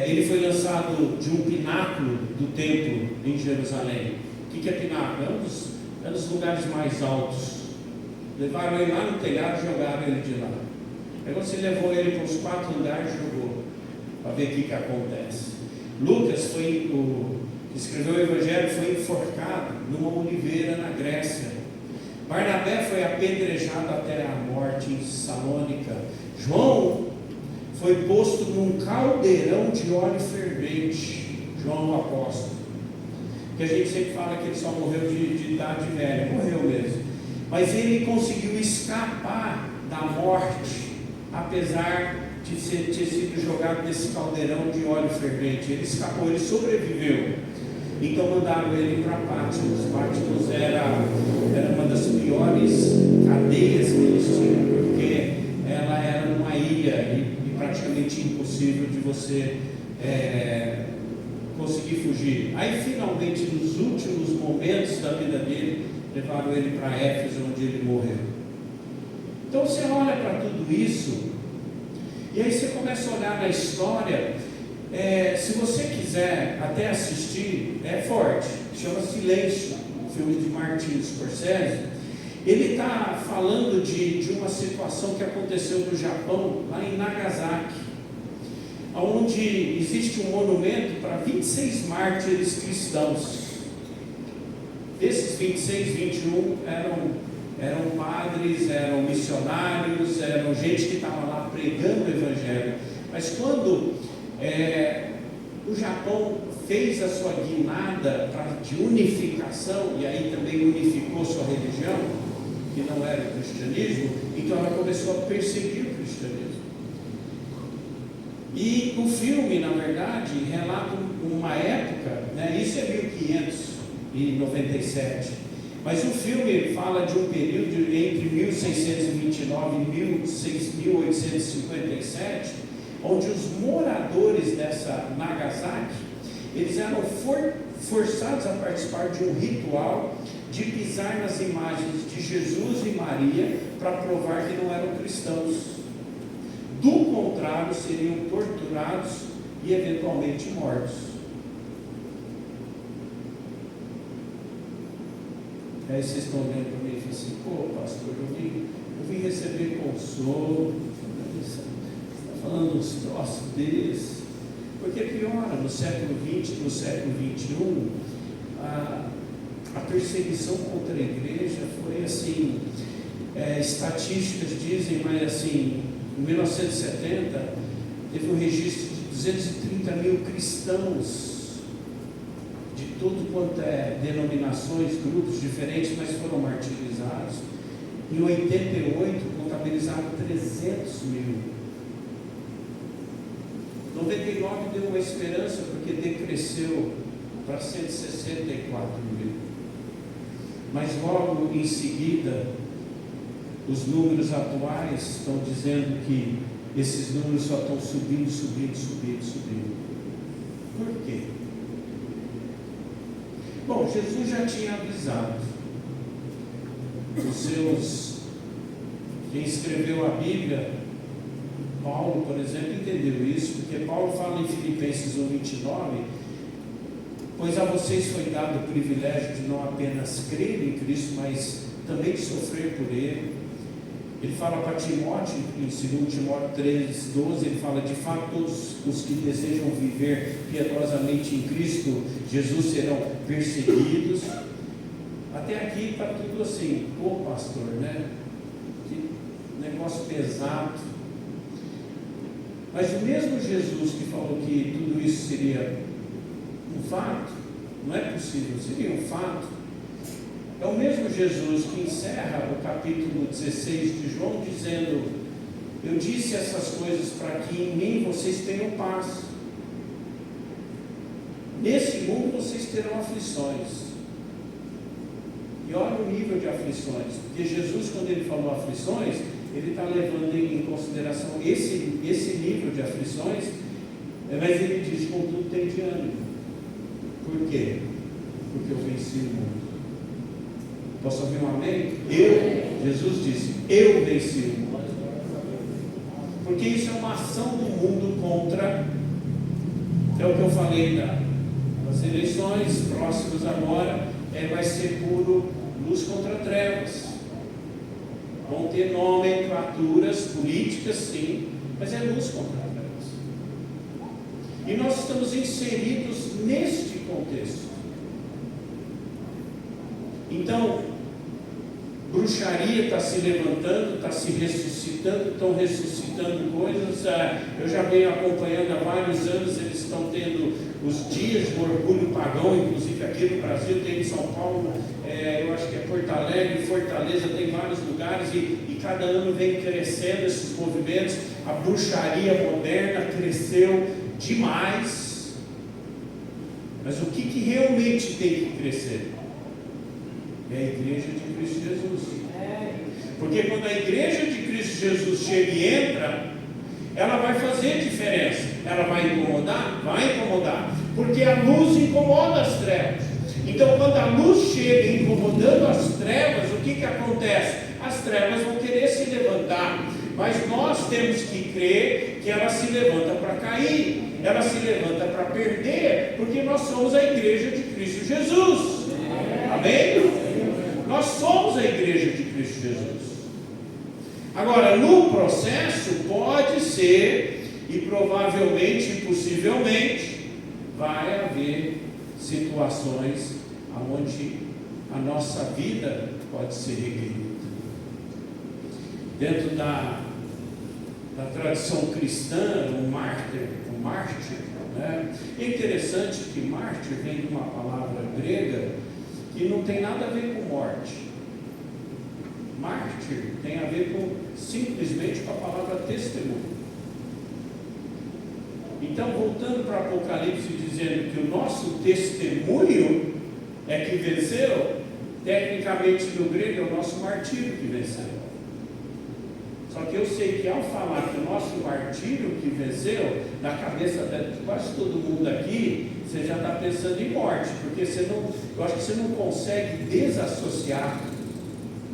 ele foi lançado de um pináculo do templo em Jerusalém. O que é pináculo? É um dos lugares mais altos. Levaram ele lá no telhado e jogaram ele de lá. Aí você levou ele para os 4 andares e jogou, para ver o que acontece. Lucas que escreveu o Evangelho, foi enforcado numa oliveira na Grécia. Barnabé foi apedrejado até a morte em Salônica. João foi posto num caldeirão de óleo fervente. João o apóstolo, que a gente sempre fala que ele só morreu de idade velha. Morreu mesmo, mas ele conseguiu escapar da morte, apesar de ter sido jogado nesse caldeirão de óleo fervente. Ele escapou, ele sobreviveu. Então mandaram ele para Patmos. Patmos era uma das piores cadeias que eles tinham, porque ela era uma ilha e praticamente impossível de você conseguir fugir. Aí finalmente, nos últimos momentos da vida dele, levaram ele para Éfeso, onde ele morreu. Então você olha para tudo isso, e aí você começa a olhar na história. Se você quiser até assistir, é forte, chama Silêncio, um filme de Martin Scorsese. Ele está falando de uma situação que aconteceu no Japão, lá em Nagasaki, onde existe um monumento para 26 mártires cristãos. Desses 26, 21 eram padres, eram missionários, eram gente que estava lá pregando o Evangelho. Mas quando o Japão fez a sua guinada de unificação, e aí também unificou sua religião, que não era o cristianismo, então ela começou a perseguir o cristianismo. E o filme, na verdade, relata uma época, né, isso é 1597, mas o filme fala de um período entre 1629 e 1857, onde os moradores dessa Nagasaki, eles eram forçados a participar de um ritual de pisar nas imagens de Jesus e Maria para provar que não eram cristãos. Do contrário, seriam torturados e eventualmente mortos. Aí vocês estão vendo para mim falei assim, pô, pastor, eu vim receber consolo. Você está falando uns troços desses? Porque piora, no século XX, no século XXI, a perseguição contra a igreja foi assim, estatísticas dizem, mas assim, em 1970, teve um registro de 230 mil cristãos, de tudo quanto é denominações, grupos diferentes, mas foram martirizados. Em 88, contabilizaram 300 mil. 99 deu uma esperança, porque decresceu para 164 mil. Mas logo em seguida, os números atuais estão dizendo que esses números só estão subindo. Por quê? Bom, Jesus já tinha avisado os seus, quem escreveu a Bíblia, Paulo, por exemplo, entendeu isso, porque Paulo fala em Filipenses 1:29, pois a vocês foi dado o privilégio de não apenas crer em Cristo, mas também de sofrer por Ele. Ele fala para Timóteo, em 2 Timóteo 3:12, ele fala, de fato, todos os que desejam viver piedosamente em Cristo Jesus serão perseguidos. Até aqui está tudo assim, pô, pastor, né? Que negócio pesado. Mas o mesmo Jesus que falou que tudo isso seria um fato, não é possível, seria um fato, é o mesmo Jesus que encerra o capítulo 16 de João dizendo, eu disse essas coisas para que em mim vocês tenham paz. Nesse mundo vocês terão aflições. E olha o nível de aflições, porque Jesus, quando ele falou aflições, ele está levando em consideração esse nível de aflições, mas ele diz, contudo, tem de ânimo. Por quê? Porque eu venci o mundo. Posso ouvir um amém? Jesus disse, eu venci o mundo. Porque isso é uma ação do mundo contra, é o que eu falei das eleições próximas agora, vai ser puro luz contra trevas. Vão ter nomenclaturas políticas, sim, mas é luz contra trevas. E nós estamos inseridos neste contexto. Então, bruxaria está se levantando, está se ressuscitando, estão ressuscitando coisas. Eu já venho acompanhando há vários anos, eles estão tendo os dias do orgulho pagão, inclusive aqui no Brasil, tem em São Paulo, eu acho que é Porto Alegre, Fortaleza, tem vários lugares, e cada ano vem crescendo esses movimentos. A bruxaria moderna cresceu demais. Mas o que realmente tem que crescer? É a igreja de Cristo Jesus. Porque quando a igreja de Cristo Jesus chega e entra, ela vai fazer diferença. Ela vai incomodar? Vai incomodar. Porque a luz incomoda as trevas. Então, quando a luz chega incomodando as trevas, o que acontece? As trevas vão querer se levantar. Mas nós temos que crer que ela se levanta para cair. Ela se levanta para perder. Porque nós somos a igreja de Cristo Jesus. Amém? Nós somos a igreja de Cristo Jesus. Agora, no processo, pode ser, e provavelmente, possivelmente, vai haver situações onde a nossa vida pode ser requerida. Dentro da tradição cristã, o mártir, né? É interessante que mártir vem de uma palavra grega que não tem nada a ver com morte. Mártir tem a ver simplesmente com a palavra testemunho. Então, voltando para Apocalipse, dizendo que o nosso testemunho é que venceu, tecnicamente no grego é o nosso martírio que venceu. Só que eu sei que ao falar que o nosso martírio que venceu, na cabeça de quase todo mundo aqui, você já está pensando em morte, porque eu acho que você não consegue desassociar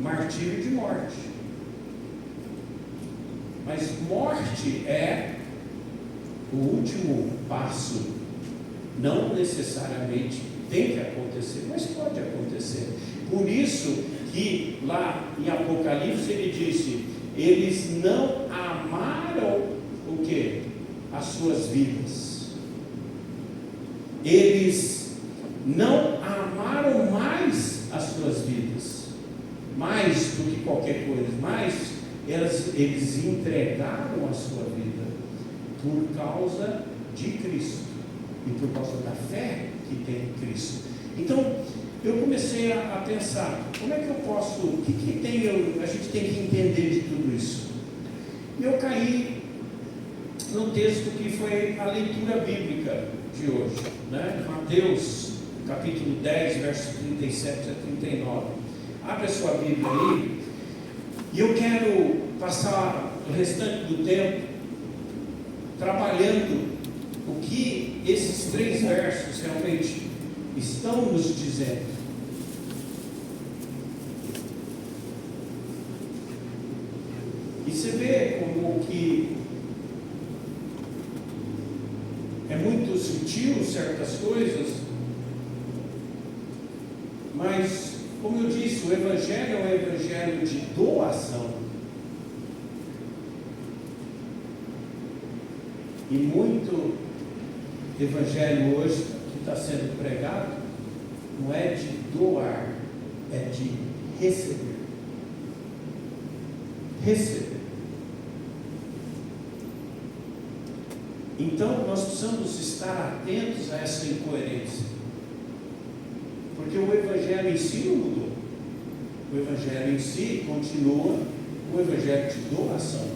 martírio de morte. Mas morte é o último passo. Não necessariamente tem que acontecer, mas pode acontecer. Por isso que lá em Apocalipse ele disse: eles não amaram o quê? As suas vidas. Eles não amaram mais as suas vidas, mais do que qualquer coisa, mas eles entregaram a sua vida por causa de Cristo e por causa da fé que tem em Cristo. Então, eu comecei a pensar, como é que eu posso, o que tem, a gente tem que entender de tudo isso? E eu caí num texto que foi a leitura bíblica de hoje, né? Mateus, capítulo 10, versos 37 a 39. Abre a sua Bíblia aí, e eu quero passar o restante do tempo trabalhando o que esses 3 versos realmente estão nos dizendo. E você vê como que é muito sutil certas coisas, mas, como eu disse, o Evangelho é um Evangelho de doação. E muito Evangelho hoje que está sendo pregado não é de doar, é de receber. Receber. Então nós precisamos estar atentos a essa incoerência, porque o Evangelho em si não mudou. O Evangelho em si continua o Evangelho de doação.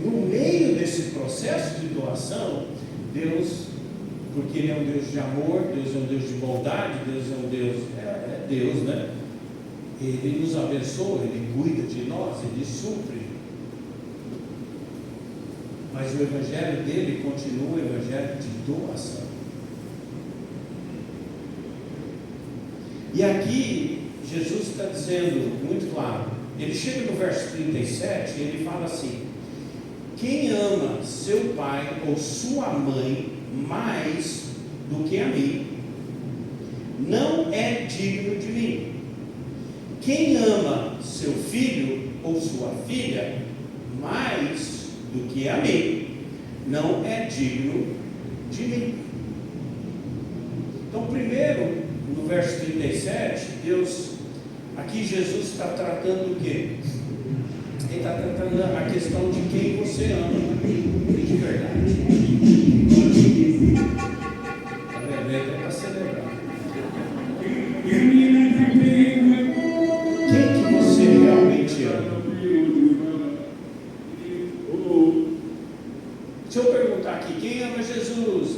No meio desse processo de doação, Deus, porque Ele é um Deus de amor, Deus é um Deus de bondade, Deus é um Deus, é Deus, né? Ele nos abençoa, Ele cuida de nós, Ele supre. Mas o Evangelho dele continua o Evangelho de doação. E aqui, Jesus está dizendo muito claro, ele chega no verso 37 e ele fala assim: quem ama seu pai ou sua mãe mais do que a mim, não é digno de mim. Quem ama seu filho ou sua filha mais do que a mim, não é digno de mim. Então, primeiro, no verso 37, aqui Jesus está tratando o quê? Ele está tratando a questão de quem você ama de verdade. Está vendo? Até para celebrar. Quem que você realmente ama? Se eu perguntar aqui, quem ama Jesus?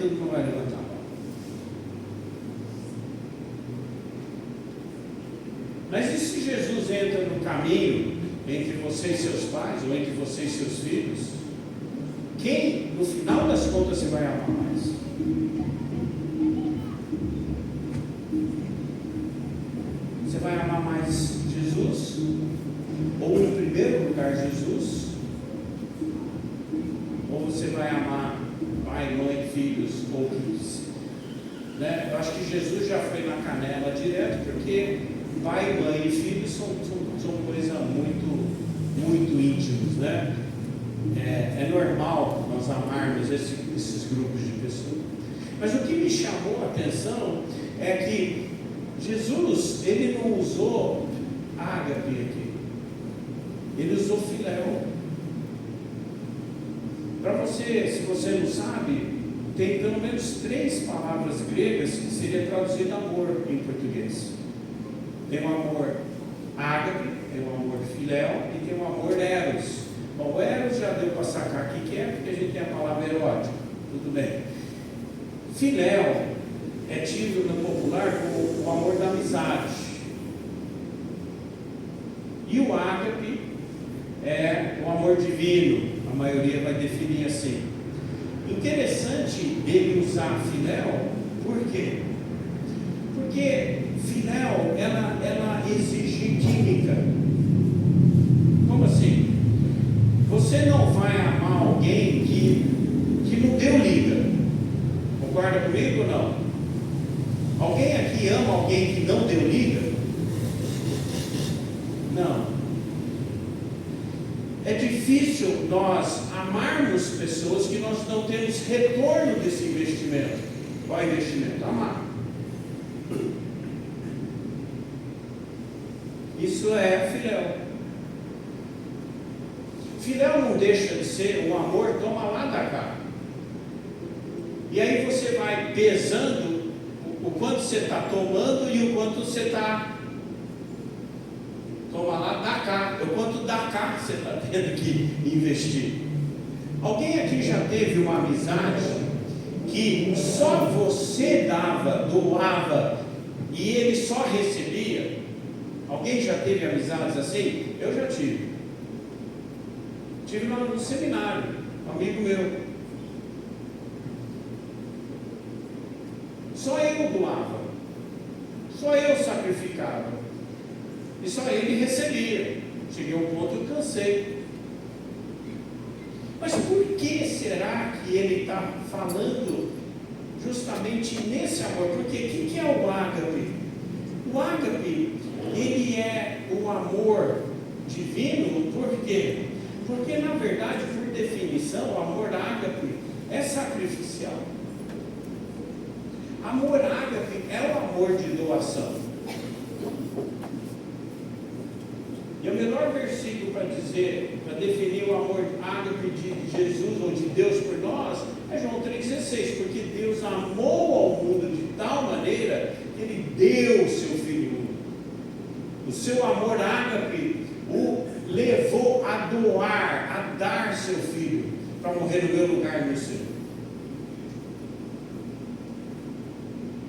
Todo mundo vai levantar a mão. Mas e se Jesus entra no caminho entre você e seus pais, ou entre você e seus filhos? Quem, no final das contas, você vai amar mais? Você vai amar mais Jesus? Ou, em primeiro lugar, Jesus? Ou você vai amar pai, mãe, filhos, ou filhos? Né? Eu acho que Jesus já foi na canela direto, porque pai, mãe e filhos são coisas muito íntimas, né? É normal nós amarmos esses grupos de pessoas. Mas o que me chamou a atenção é que Jesus, ele não usou ágape aqui, ele usou filéu. Para você, se você não sabe, tem pelo menos 3 palavras gregas que seria traduzido amor em português. Tem o amor ágape, tem o amor filéu e tem o amor eros. Bom, o eros já deu para sacar aqui que é, porque a gente tem a palavra erótica, tudo bem. Filéu é tido no popular como o amor da amizade. E o ágape é o amor divino, a maioria vai definir assim. Interessante ele usar filéu, por quê? Porque filéu, ela exige química. Como assim? Você não vai amar alguém que não deu liga. Concorda comigo ou não? Alguém aqui ama alguém que não deu liga? difícil nós amarmos pessoas que nós não temos retorno desse investimento. Qual é o investimento? Amar. Isso é filéu. Filéu não deixa de ser um amor, toma lá da cá. E aí você vai pesando o quanto você está tomando e o quanto você está. Toma lá da cá. O quanto da cá você está tendo que investir. Alguém aqui já teve uma amizade que só você dava, doava e ele só recebia? Alguém já teve amizades assim? Eu já tive. Tive no seminário, um amigo meu. Só eu doava, só eu sacrificava, e só ele recebia. Cheguei a um ponto que eu cansei. Mas por que será que ele está falando justamente nesse amor? Porque o que é o ágape? O ágape, ele é o amor divino. Por quê? Porque na verdade, por definição, o amor ágape é sacrificial. Amor ágape é o amor de doação. E o melhor versículo para dizer, para definir o amor ágape de Jesus ou de Deus por nós, é João 3,16, porque Deus amou ao mundo de tal maneira que Ele deu o seu Filho único. O seu amor ágape o levou a doar, a dar seu Filho, para morrer no meu lugar e no seu.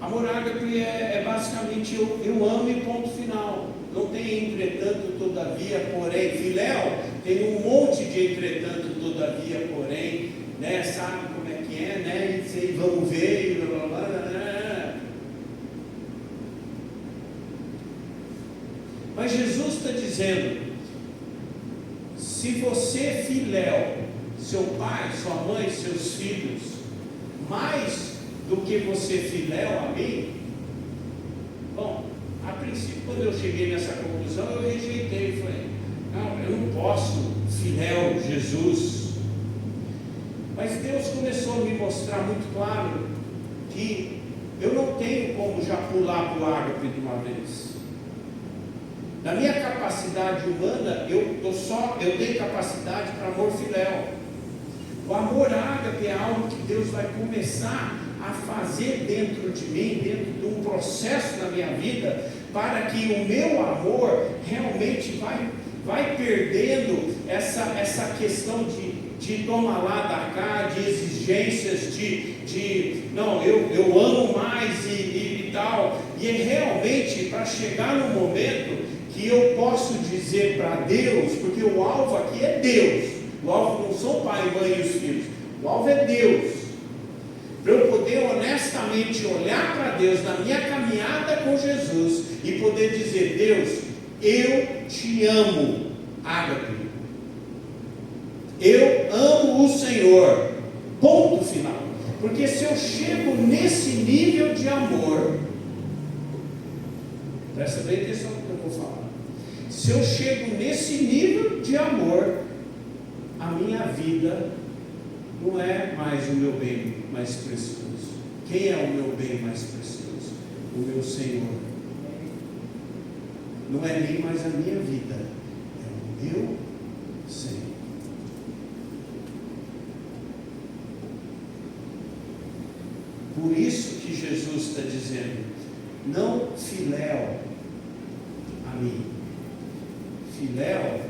Amor ágape é basicamente eu amo e ponto final. Não tem entretanto, todavia, porém. Filéu tem um monte de entretanto, todavia, porém, né? Sabe como é que é, né? E sei, vamos ver, e blá, blá, blá, blá. Mas Jesus está dizendo: se você é filéu, seu pai, sua mãe, seus filhos, mais do que você filéu a mim, bom, a princípio, quando eu cheguei nessa conclusão, eu rejeitei, falei, não, eu não posso filéu Jesus. Mas Deus começou a me mostrar muito claro que eu não tenho como já pular para o ágape de uma vez. Na minha capacidade humana, eu tenho capacidade para amor filéu. O amor ágape é algo que Deus vai começar a fazer dentro de mim, dentro de um processo na minha vida, para que o meu amor realmente vai perdendo essa questão de tomar lá da cá, de exigências, não, eu amo mais e tal, e é realmente para chegar no momento que eu posso dizer para Deus, porque o alvo aqui é Deus, o alvo não são o pai, mãe e os filhos, o alvo é Deus. Para eu poder honestamente olhar para Deus na minha caminhada com Jesus e poder dizer: Deus, eu te amo, ágape. Eu amo o Senhor. Ponto final. Porque se eu chego nesse nível de amor, presta bem atenção no que eu vou falar. Se eu chego nesse nível de amor, a minha vida não é mais o meu bem mais precioso. Quem é o meu bem mais precioso? O meu Senhor. Não é nem mais a minha vida, é o meu Senhor. Por isso que Jesus está dizendo: não filéu a mim. Filéu,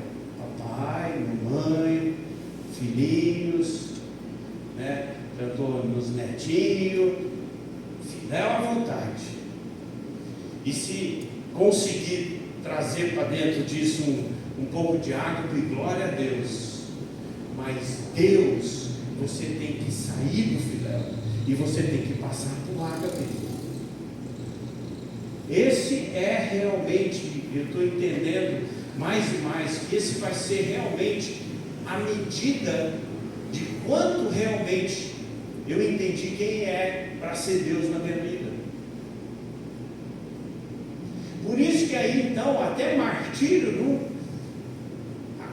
papai, mamãe, filhinhos, né? Já estou nos netinhos, filéu à vontade. E se conseguir trazer para dentro disso um pouco de ágape, glória a Deus. Mas Deus, você tem que sair do filéu e você tem que passar para o ágape. Esse é realmente, eu estou entendendo mais e mais, que esse vai ser realmente a medida de quanto realmente eu entendi quem é para ser Deus na minha vida. Por isso que aí então até martírio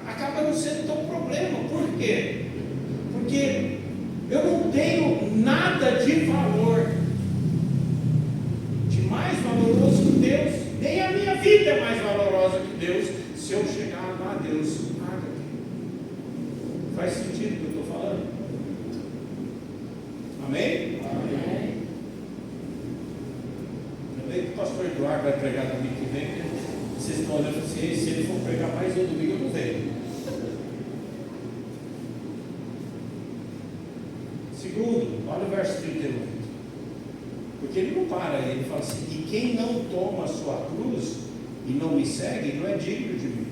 acaba não sendo tão problema. Por quê? Porque eu não tenho nada de valor, de mais valoroso que Deus, nem a minha vida é mais valorosa que Deus, se eu chegar lá, Deus, paga. Faz sentido o que eu estou falando? Amém? Amém. Também que o pastor Eduardo vai pregar domingo que vem, né? Vocês estão olhando assim, se ele for pregar mais um domingo, eu não venho. Segundo, olha o verso 38. Porque ele não para aí, ele fala assim: e quem não toma a sua cruz e não me segue, não é digno de mim.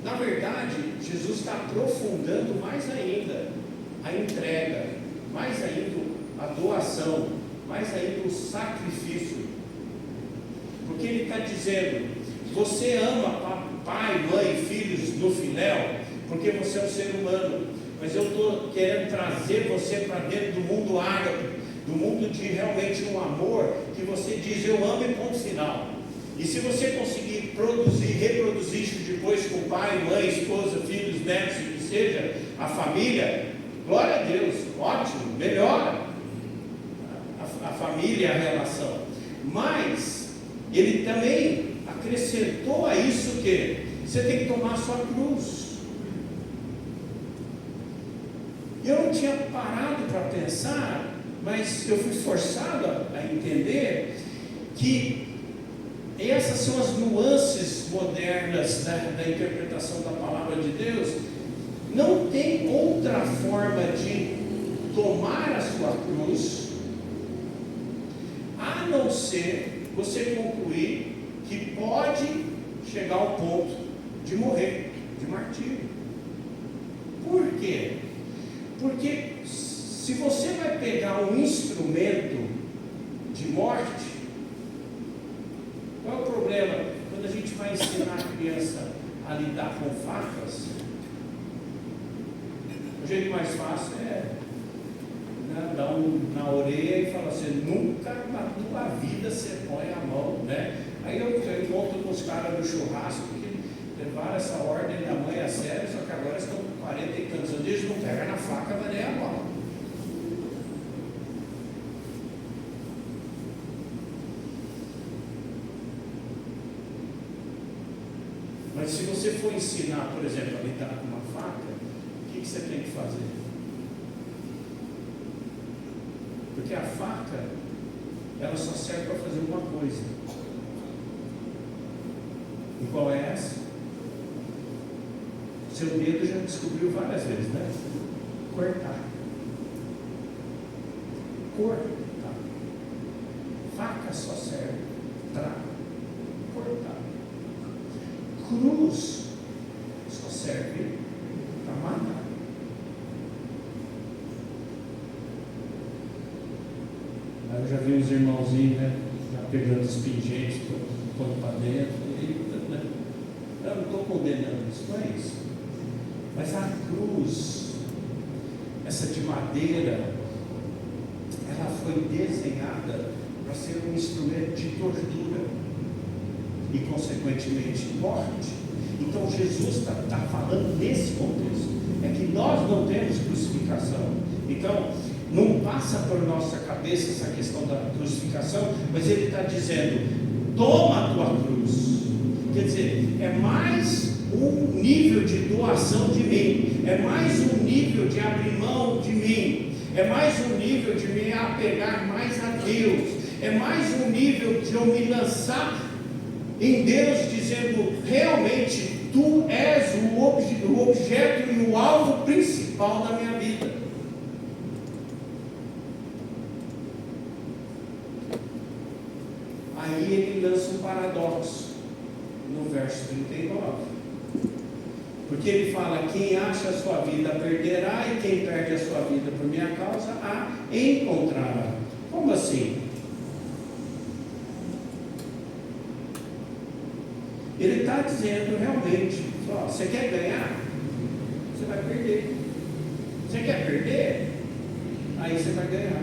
Na verdade, Jesus está aprofundando mais ainda a entrega, mais ainda a doação, mais ainda o sacrifício. Porque ele está dizendo: você ama pai, mãe, filhos no filéu, porque você é um ser humano, mas eu estou querendo trazer você para dentro do mundo ágape, do mundo de realmente um amor, que você diz: eu amo e ponto final. E se você conseguir produzir, reproduzir isso depois com pai, mãe, esposa, filhos, netos, o que seja, a família, glória a Deus, ótimo, melhora a família, a relação. Mas ele também acrescentou a isso que você tem que tomar a sua cruz. Eu não tinha parado para pensar, mas eu fui forçado a entender que essas são as nuances modernas da interpretação da palavra de Deus. Não tem outra forma de tomar a sua cruz, a não ser você concluir que pode chegar ao ponto de morrer, de martírio. Por quê? Porque se você vai pegar um instrumento de morte, qual é o problema? Quando a gente vai ensinar a criança a lidar com facas, o jeito mais fácil é, né, dar na orelha e falar assim: nunca na tua vida você põe a mão, né? Aí eu encontro com os caras do churrasco que levaram essa ordem da mãe a sério, só que agora estão com 40 e tantos anos, eles não pegam na faca, mas nem a mão. Mas se você for ensinar, por exemplo, a lidar com uma faca, o que você tem que fazer? Porque a faca, ela só serve para fazer uma coisa. E qual é essa? Seu dedo já descobriu várias vezes, né? Cortar. Cortar. Faca só serve para cortar. Cruz só serve para matar. Aí eu já vi os irmãozinhos, né? Já pegando os pingentes, pondo para dentro. Né? Eu não estou condenando isso, não é isso. Mas a cruz, essa de madeira, ela foi desenhada para ser um instrumento de tortura e, consequentemente, morte. Então Jesus está falando nesse contexto, é que nós não temos crucificação. Então não passa por nossa cabeça essa questão da crucificação, mas ele está dizendo: toma a tua cruz. Quer dizer, é mais um nível de doação de mim, é mais um nível de abrir mão de mim, é mais um nível de me apegar mais a Deus, é mais um nível de eu me lançar em Deus, dizendo: realmente tu és o objeto e o alvo principal da minha vida. Aí ele lança um paradoxo no verso 39, porque ele fala: quem acha a sua vida perderá, e quem perde a sua vida por minha causa a encontrará. Como assim? Ele está dizendo realmente: ó, você quer ganhar? Você vai perder. Você quer perder? Aí você vai ganhar.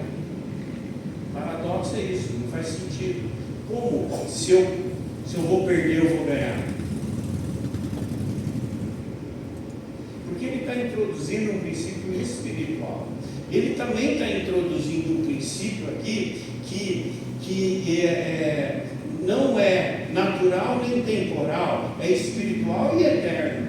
Paradoxo é isso, não faz sentido. Como? Se eu vou perder, eu vou ganhar. está introduzindo um princípio espiritual. Ele também está introduzindo um princípio aqui que não é natural nem temporal, é espiritual e eterno.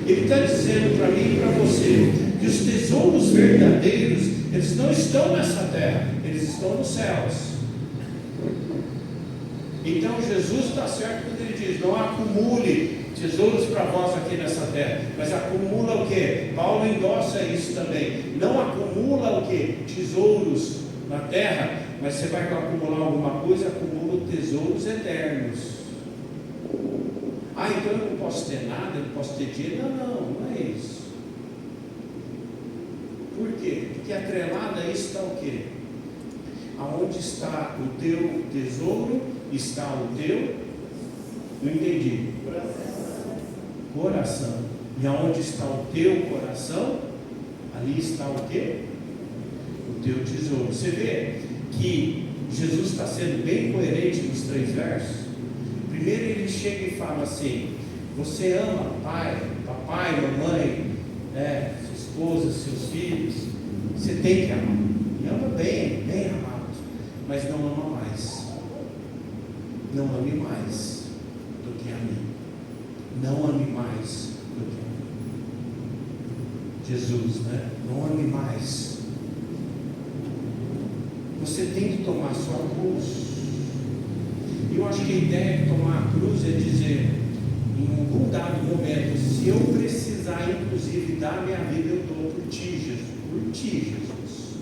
Ele está dizendo para mim e para você que os tesouros verdadeiros, eles não estão nessa terra, eles estão nos céus. Então Jesus está certo quando ele diz: não acumule tesouros para vós aqui nessa terra, mas acumula o que? Paulo endossa isso também. Não acumula o que? Tesouros na terra, mas você vai acumular alguma coisa, acumula tesouros eternos. Ah, então eu não posso ter nada, eu não posso ter dinheiro. Não é isso. Por quê? Porque atrelado a isso está o quê? Aonde está o teu tesouro, está o teu, não entendi, coração. E aonde está o teu coração, ali está o quê? O teu tesouro. Você vê que Jesus está sendo bem coerente nos 3 versos. Primeiro ele chega e fala assim: você ama papai, mamãe, sua esposa, seus filhos, você tem que amar, e ama bem amado, mas não ama mais. Não ame mais do que a mim. Não ame mais do que a mim. Jesus, né? Não ame mais. Você tem que tomar sua cruz. E eu acho que a ideia de tomar a cruz é dizer, em algum dado momento, se eu precisar, inclusive, dar minha vida, eu dou por ti, Jesus. Por ti, Jesus.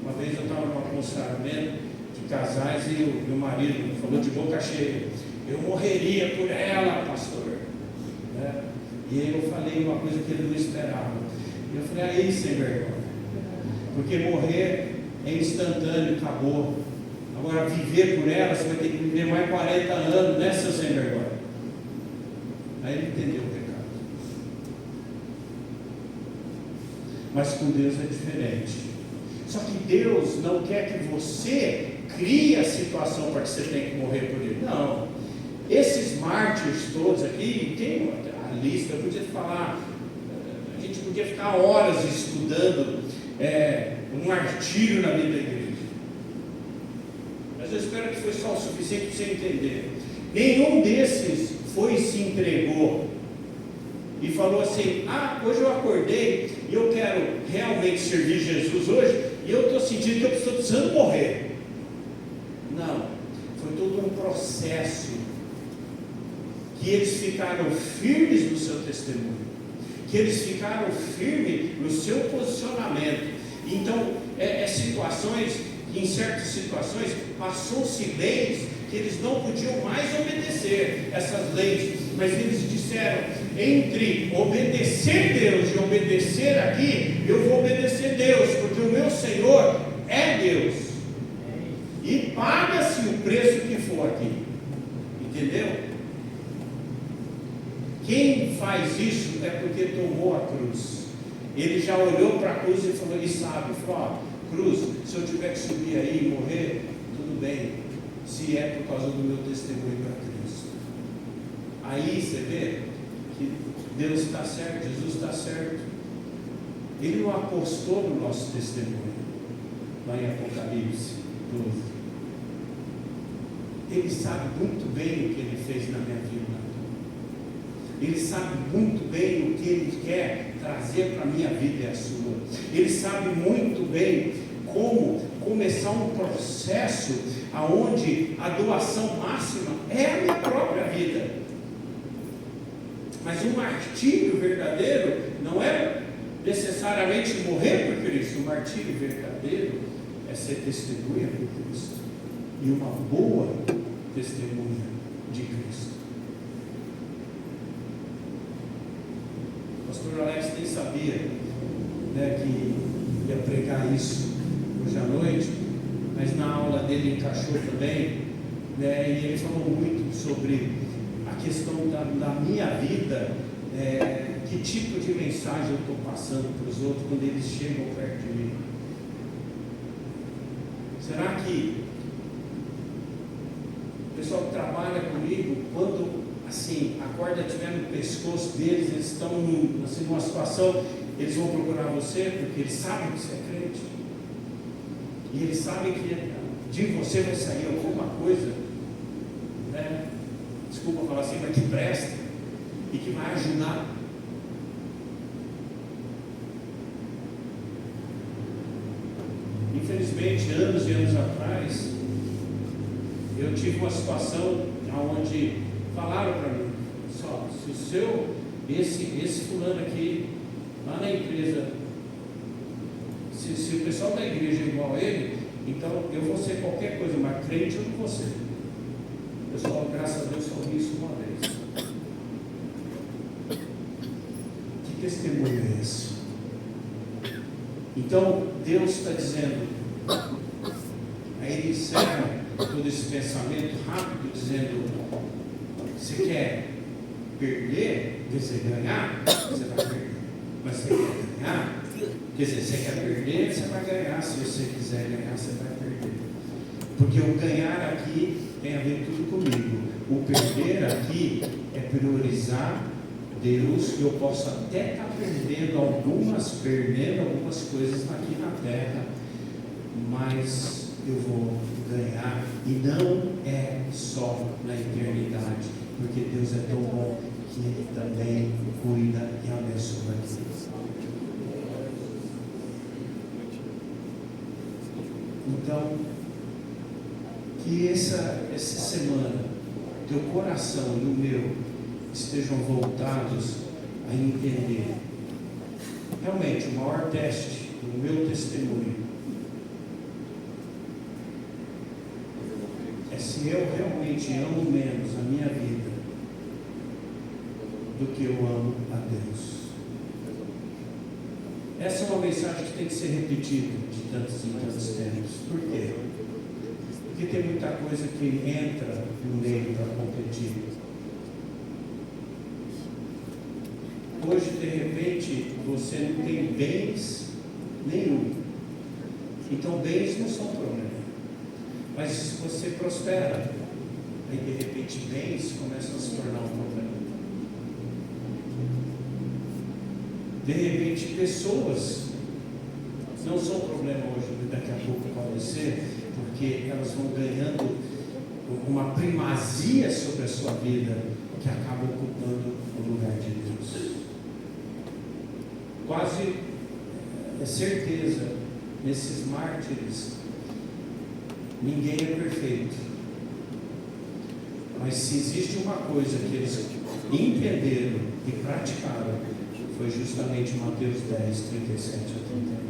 Uma vez eu estava num aconselhamento de casais e o meu marido falou de boca cheia: eu morreria por ela, pastor. Né? E aí eu falei uma coisa que ele não esperava. Eu falei: aí, sem vergonha. Porque morrer é instantâneo, acabou. Agora, viver por ela, você vai ter que viver mais 40 anos, né, seu sem vergonha? Aí ele entendeu o pecado. Mas com Deus é diferente. Só que Deus não quer que você crie a situação para que você tenha que morrer por ele. Não. Esses mártires todos aqui, tem a lista, eu podia falar, a gente podia ficar horas estudando um martírio na vida da igreja. Mas eu espero que foi só o suficiente para você entender. Nenhum desses foi e se entregou e falou assim: hoje eu acordei e eu quero realmente servir Jesus hoje, e eu estou sentindo que eu estou precisando morrer. Não, foi todo um processo que eles ficaram firmes no seu testemunho, que eles ficaram firmes no seu posicionamento. Então, situações, em certas situações, passou-se leis que eles não podiam mais obedecer essas leis, mas eles disseram: entre obedecer Deus e obedecer aqui, eu vou obedecer Deus, porque o meu Senhor é Deus, e paga-se o preço que for aqui. Entendeu? Quem faz isso é porque tomou a cruz. Ele já olhou para a cruz e falou, cruz, se eu tiver que subir aí e morrer, tudo bem, se é por causa do meu testemunho para Cristo. Aí você vê que Deus está certo, Jesus está certo. Ele não apostou no nosso testemunho, lá em Apocalipse 12. Ele sabe muito bem o que ele fez na minha vida. Ele sabe muito bem o que ele quer trazer para a minha vida e a sua. Ele sabe muito bem como começar um processo aonde a doação máxima é a minha própria vida. Mas um martírio verdadeiro não é necessariamente morrer por Cristo. O martírio verdadeiro é ser testemunha por Cristo, e uma boa testemunha de Cristo. O pastor Alex nem sabia, né, que ia pregar isso hoje à noite, mas na aula dele encaixou também, né, e ele falou muito sobre a questão da minha vida, que tipo de mensagem eu estou passando para os outros quando eles chegam perto de mim. Será que pessoal que trabalha comigo, quando assim, a corda estiver no pescoço deles, eles estão assim, numa situação, eles vão procurar você, porque eles sabem que você é crente. E eles sabem que de você vai sair alguma coisa, né? Desculpa falar assim, mas que presta e que vai ajudar. Infelizmente, anos e anos atrás, eu tive uma situação onde falaram para mim, só, se esse fulano aqui, lá na empresa, se o pessoal da igreja é igual a ele, então eu vou ser qualquer coisa, mas crente eu não vou ser. Eu só, graças a Deus, só ouvi isso uma vez. Que testemunho é esse? Então, Deus está dizendo, aí ele encerra todo esse pensamento rápido, dizendo, você quer perder, você ganhar, você vai perder. Mas você quer ganhar, quer dizer, você quer perder, você vai ganhar. Se você quiser ganhar, você vai perder. Porque o ganhar aqui tem a ver tudo comigo. O perder aqui é priorizar Deus. Eu posso até estar perdendo algumas coisas aqui na terra, mas eu vou ganhar, e não é só na eternidade, porque Deus é tão bom que Ele também cuida e abençoa aqui. Então, que essa semana teu coração e o meu estejam voltados a entender realmente o maior teste do meu testemunho é se eu realmente amo menos a minha vida do que eu amo a Deus. Essa é uma mensagem que tem que ser repetida de tantos em tantos tempos. Por quê? Porque tem muita coisa que entra no meio para competir. Hoje, de repente, você não tem bens nenhum. Então, bens não são problema. Mas se você prospera, aí de repente bens começam a se tornar um problema. De repente, pessoas não são problema hoje, daqui a pouco pode ser, porque elas vão ganhando uma primazia sobre a sua vida, que acaba ocupando o lugar de Deus. Quase é certeza, nesses mártires, ninguém é perfeito. Mas se existe uma coisa que eles entenderam e praticaram, foi justamente Mateus 10, 37 a 39.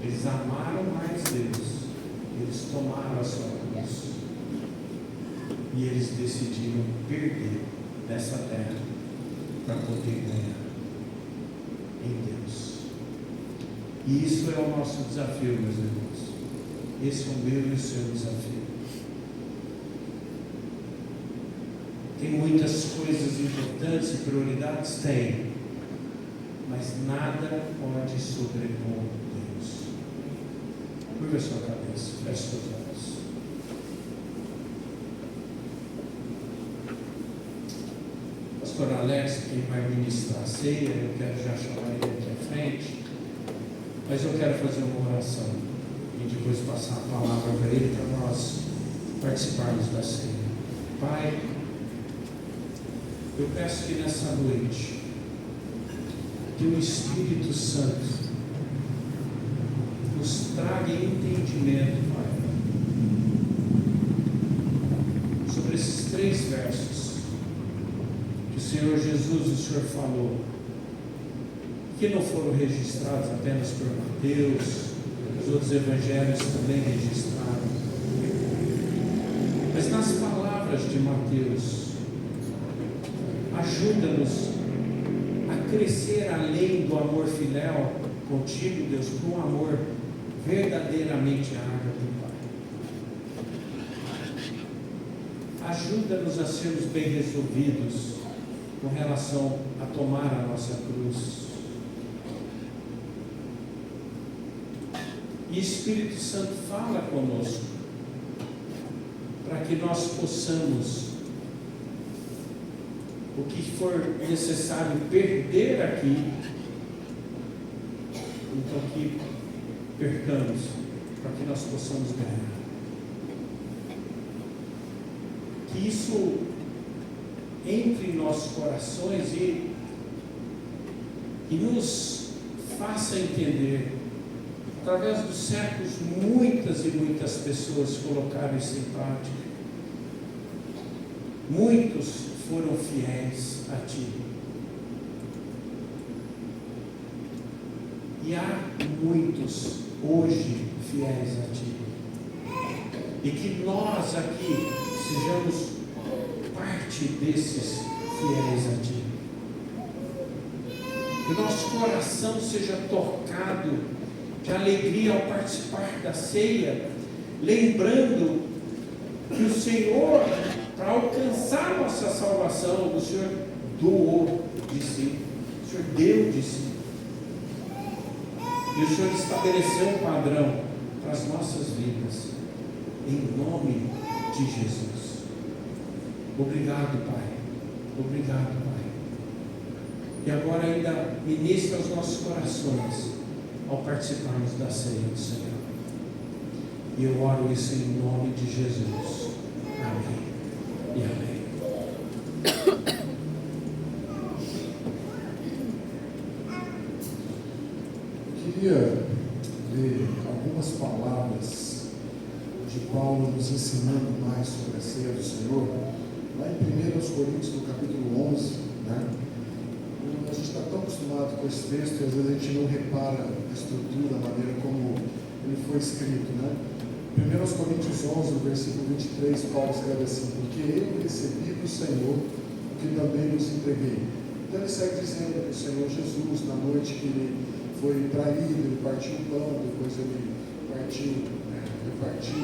Eles amaram mais Deus, eles tomaram a sua cruz, e eles decidiram perder nessa terra para poder ganhar em Deus. E isso é o nosso desafio, meus irmãos. Esse é o meu e o seu desafio. Tem muitas coisas importantes e prioridades? Tem. Mas nada pode sobrepor Deus. Curva a sua cabeça, feche seus olhos. Pastor Alex, quem vai ministrar a ceia, eu quero já chamar ele aqui à frente. Mas eu quero fazer uma oração e depois passar a palavra para ele, para nós participarmos da ceia. Pai, eu peço que nessa noite, teu Espírito Santo nos traga entendimento, Pai, sobre esses 3 versos que o Senhor Jesus, o Senhor falou, que não foram registrados apenas por Mateus, os outros evangelhos também registraram, mas nas palavras de Mateus, ajuda-nos a crescer além do amor filéu contigo, Deus, para um amor verdadeiramente ágape, Pai. Ajuda-nos a sermos bem resolvidos com relação a tomar a nossa cruz. E Espírito Santo, fala conosco que nós possamos, o que for necessário perder aqui, então que percamos, para que nós possamos ganhar. Que isso entre em nossos corações e nos faça entender. Através dos séculos, muitas e muitas pessoas colocaram isso em prática. Muitos foram fiéis a Ti. E há muitos hoje fiéis a Ti. E que nós aqui sejamos parte desses fiéis a Ti. Que o nosso coração seja tocado de alegria ao participar da ceia, lembrando que o Senhor, para alcançar nossa salvação, o Senhor doou de si, o Senhor deu de si, e o Senhor estabeleceu um padrão para as nossas vidas, em nome de Jesus. Obrigado, Pai, obrigado, Pai. E agora ainda ministra os nossos corações ao participarmos da ceia do Senhor. E eu oro isso em nome de Jesus. Amém e amém. Eu queria ler algumas palavras de Paulo nos ensinando mais sobre a ceia do Senhor, lá em 1 Coríntios, no capítulo 11, né? A gente está tão acostumado com esse texto e às vezes a gente não repara a estrutura, a maneira como ele foi escrito, né? 1 Coríntios 11, no versículo 23, Paulo escreve assim: porque eu recebi do Senhor o que também nos entreguei. Então ele segue dizendo que o Senhor Jesus, na noite que ele foi traído, ele partiu o pão, depois ele repartiu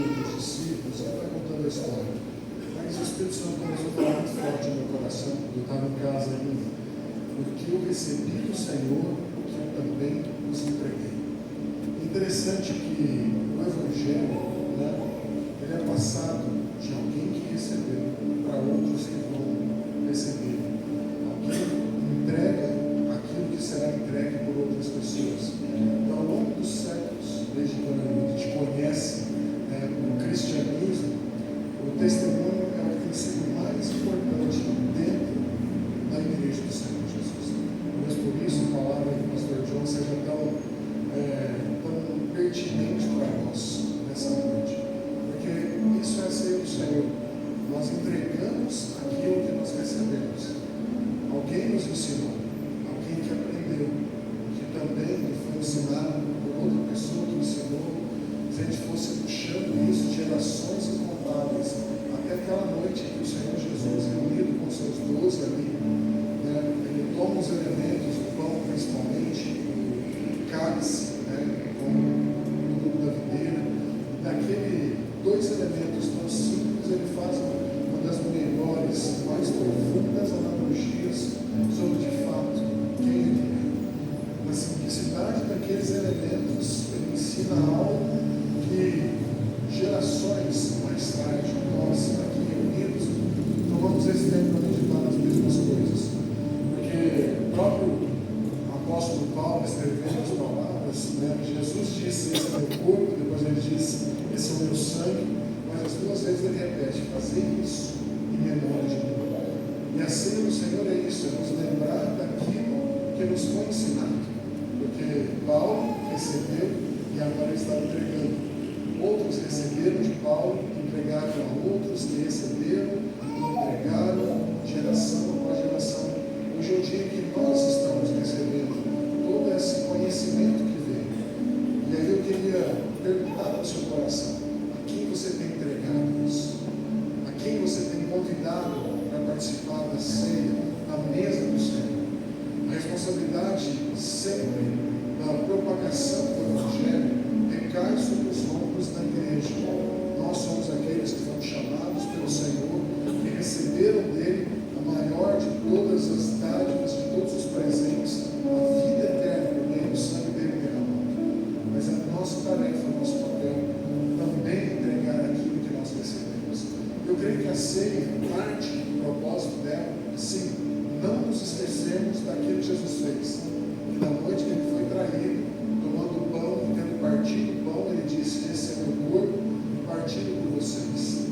dos discípulos, ele vai contando a história. Mas o Espírito Santo começou a falar muito forte no meu coração, eu estava em casa ainda. Porque eu recebi do Senhor, que eu também nos entreguei. Interessante que o Evangelho, né, ele é passado de alguém que recebeu para outros que vão receber. Alguém entrega aquilo que será entregue por outras pessoas. Então, ao longo dos séculos, desde quando a gente conhece o cristianismo, o testemunho é o que tem sido mais importante dentro da igreja do Senhor. Mas por isso a palavra do pastor John seja tão pertinente para nós nessa noite. Porque isso é a ceia do Senhor. Nós entregamos aquilo que nós recebemos. Alguém nos ensinou, alguém que aprendeu, que também foi ensinado por outra pessoa que ensinou. Se a gente fosse puxando isso, gerações incontáveis, até aquela noite que o Senhor Jesus, reunido com seus 12 ali, ele toma os elementos, o pão principalmente, o cálice, com o grupo da videira, daquele dois elementos tão simples, ele faz uma das melhores, mais profundas analogias sobre de fato quem ele é. Na simplicidade daqueles elementos, ele ensina algo que gerações mais tarde, nós aqui reunidos, tomamos esse tempo para meditar nas mesmas coisas. Porque o próprio apóstolo Paulo, escrevendo as palavras, Jesus disse: esse é meu corpo, depois ele disse: esse é o meu sangue, mas as duas vezes ele repete: fazer isso em memória de mim. E a ceia do Senhor é isso, é nos lembrar daquilo que nos foi ensinado. Porque Paulo recebeu e agora ele está entregando. Outros receberam de Paulo, entregaram a outros que receberam e entregaram geração após geração. Hoje é o dia que nós estamos recebendo todo esse conhecimento que veio. E aí eu queria perguntar para o seu coração: a quem você tem entregado isso? A quem você tem convidado para participar da ceia, da mesa do Senhor? A responsabilidade sempre da propagação do Evangelho recai sobre os ombros da igreja. Nós somos aqueles que foram chamados pelo Senhor, que receberam dele a maior de todas as dádivas, de todos os presentes, a vida eterna por meio do sangue dele derramado. Mas a nossa tarefa, o nosso papel, também entregar aquilo que nós recebemos. Eu creio que a ceia, parte do propósito dela, sim, não nos esquecemos daquilo que Jesus fez. E na noite que ele foi traído, tomando o pão e tendo partido o pão, ele disse: esse é meu corpo partido por vocês.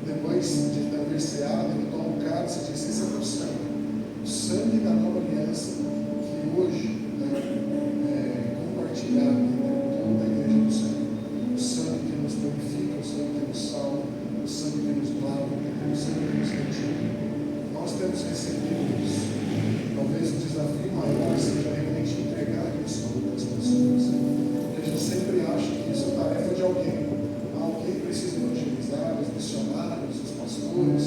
Depois de haver ceado, ele toma o cálice e diz: esse é meu sangue, o sangue da nova aliança, que hoje é compartilhado entre toda a igreja do Senhor. O sangue que nos purifica, o sangue que nos salva, o sangue que nos lava, o sangue que nos retira. Nós temos recebido isso. Talvez o desafio maior seja realmente entregar isso a outras pessoas. Porque a gente sempre acha que isso é tarefa de alguém. Alguém precisa evangelizar, os missionários, os pastores,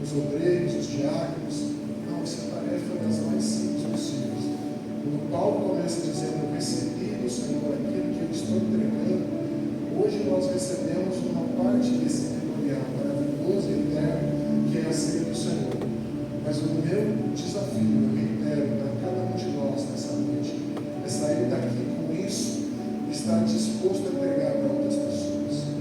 os obreiros, os diáconos. Não, isso é tarefa das mais simples possíveis. Quando Paulo começa dizendo: eu recebi do Senhor aquilo que eu estou entregando, hoje nós recebemos uma parte desse memorial maravilhoso e eterno que é a ceia do Senhor. Mas o meu desafio, eu reitero, para cada um de nós nessa noite, é sair daqui com isso e estar disposto a entregar para outras pessoas.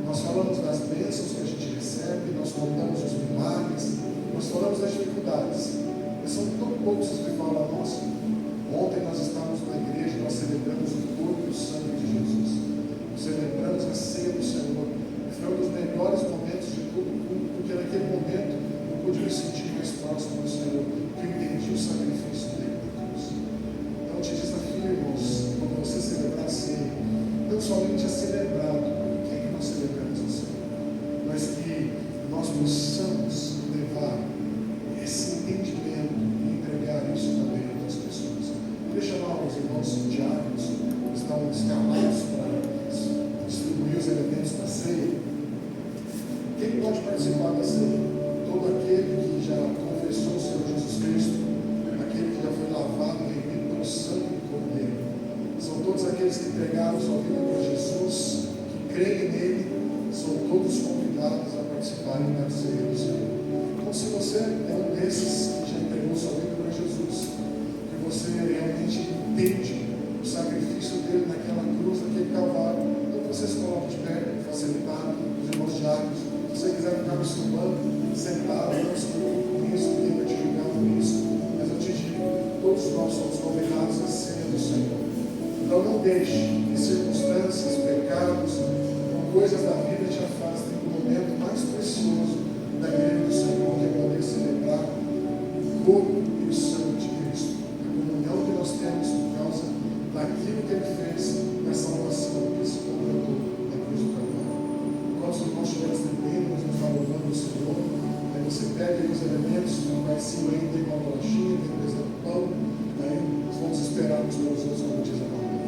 Nós falamos das bênçãos que a gente recebe, nós contamos os milagres, nós falamos das dificuldades. Mas são tão poucos os que falam: nossa, ontem nós estávamos na igreja, nós celebramos o corpo e o sangue de Jesus. Nós celebramos a ceia do Senhor. E foi um dos melhores momentos de todo o culto, porque naquele momento eu pude me sentir mais próximo do Senhor, porque eu entendi o sacrifício dele na cruz. Então, te desafio, irmãos, quando você celebrar a ceia, não somente a celebrar, porque é que nós celebramos a ceia, mas que nós possamos levar esse entendimento e entregar isso também a outras pessoas. Deixa lá os irmãos diáconos que estão escalados para distribuir os elementos da ceia. Quem pode participar da ceia? Todo aquele que já confessou o Senhor Jesus Cristo, aquele que já foi lavado e remido pelo sangue do Cordeiro. São todos aqueles que entregaram sua vida para Jesus, que creem nele, são todos convidados a participarem da ceia do Senhor. Então, se você é um desses que já entregou sua vida para Jesus, que você realmente entende o sacrifício dele naquela cruz, naquele calvário, então você se coloca de pé, facilitado, os irmãos diáconos. Se você quiser ficar no seu banco, sentado, não se preocupe com isso, ninguém vai te julgar por isso. Mas eu te digo, todos nós somos convidados à ceia do Senhor. Então não deixe que circunstâncias, pecados, ou coisas da vida te afastem do momento mais precioso da igreja do Senhor, que é poder celebrar o corpo e o sangue de Cristo. A comunhão que nós temos por causa daquilo que ele fez na salvação que se completou na cruz do Calvário. Enquanto os irmãos estiverem distribuindo, nós vamos estar louvando o Senhor. Aí você pega aí os elementos, vai em cima aí, tem uma bolachinha, tem um pão, aí nós vamos esperar uns pelos outros, como diz a palavra.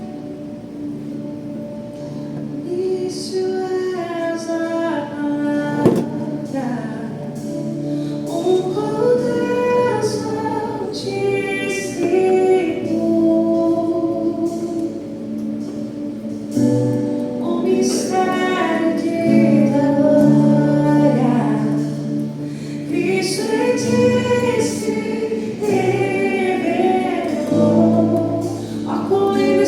Isso é a palavra, coração te sigo, o mistério da glória, Cristo em ti se revelou, ó como ele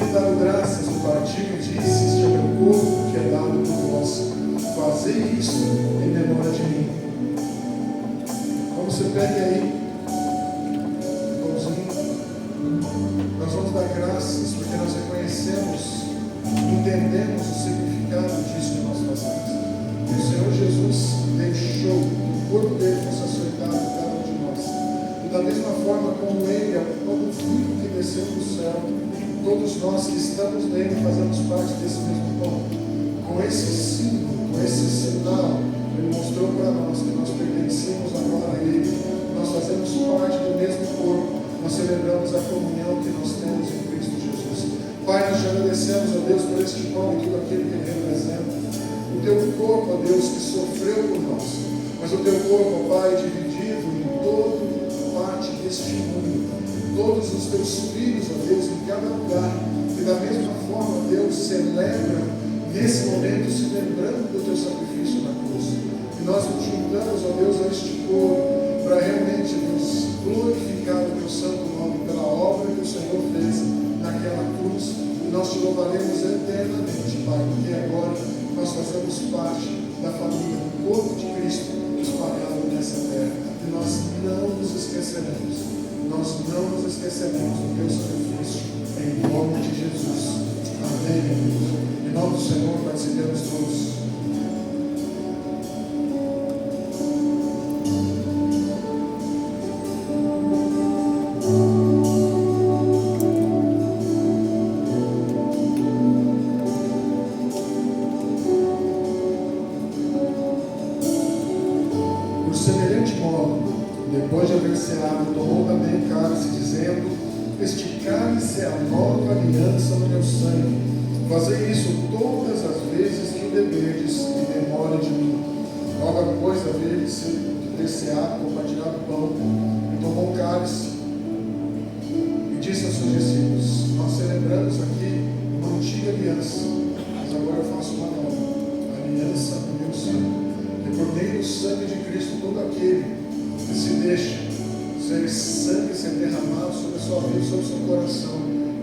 tendo dado graças, o partiu e disse: este é o meu corpo que é dado por vós. Fazei isso em memória de mim. Então você pegue aí, nós vamos dar graças porque nós reconhecemos, entendemos o significado disso que nós fazemos. E o Senhor Jesus deixou que o corpo dele fosse açoitado por cada um de nós. E da mesma forma como ele é o pão vivo que desceu do céu, todos nós que estamos nele fazemos parte desse mesmo pão. Com esse símbolo, com esse sinal, ele mostrou para nós que nós pertencemos agora a ele. Nós fazemos parte do mesmo corpo. Nós celebramos a comunhão que nós temos em Cristo Jesus. Pai, nós te agradecemos, ó Deus, por este pão e tudo aquilo que ele representa. O teu corpo, ó Deus, que sofreu por nós. Mas o teu corpo, ó Pai, dividido em toda parte deste mundo. Todos os teus filhos, ó Deus, em cada lugar. E da mesma forma, ó Deus, celebra nesse momento, se lembrando do teu sacrifício na cruz. E nós nos juntamos, ó Deus, a este corpo, para realmente nos glorificar o teu santo nome pela obra que o Senhor fez naquela cruz. E nós te louvaremos eternamente, Pai, porque agora nós fazemos parte da família, do corpo de Cristo espalhado nessa terra. E nós não nos esqueceremos. Nós não nos esqueceremos do teu sacrifício em nome de Jesus. Amém, amigos. Em nome do Senhor, participemos todos. Por semelhante modo, depois de haver ceado, tomou também o cálice, dizendo: este cálice é a nova aliança no meu sangue. Fazei isso todas as vezes que o beberdes em memória de mim. Logo depois de haver ter ceado, compartilhado o pão, e tomou o cálice e disse aos seus discípulos: nós celebramos aqui uma antiga aliança, mas agora eu faço uma nova aliança no meu sangue. Que por meio do sangue de Cristo, todo aquele que se deixa ser sangue ser derramado sobre a sua vida, sobre o seu coração,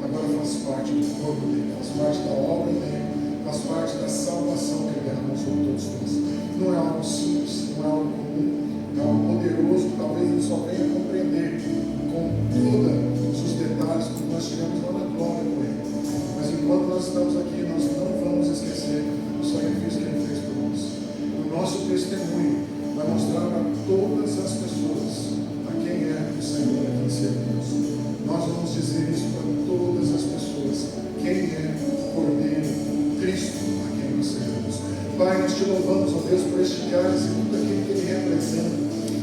agora faz parte do corpo dele, faz parte da obra dele, faz parte da salvação que ele derramou sobre todos nós. Não é algo simples, não é algo comum, é algo poderoso que talvez ele só venha compreender com todos os detalhes que nós tivemos lá na glória com ele. Mas enquanto nós estamos aqui, nós não vamos esquecer o sacrifício que ele fez por nós. O nosso testemunho vai mostrar para todas as pessoas a quem é o Senhor, a quem servimos. Nós vamos dizer isso para todas as pessoas: quem é o Cordeiro, Cristo, a quem nós servimos. Pai, nós te louvamos, ó Deus, por este cálice e tudo aquilo que ele representa.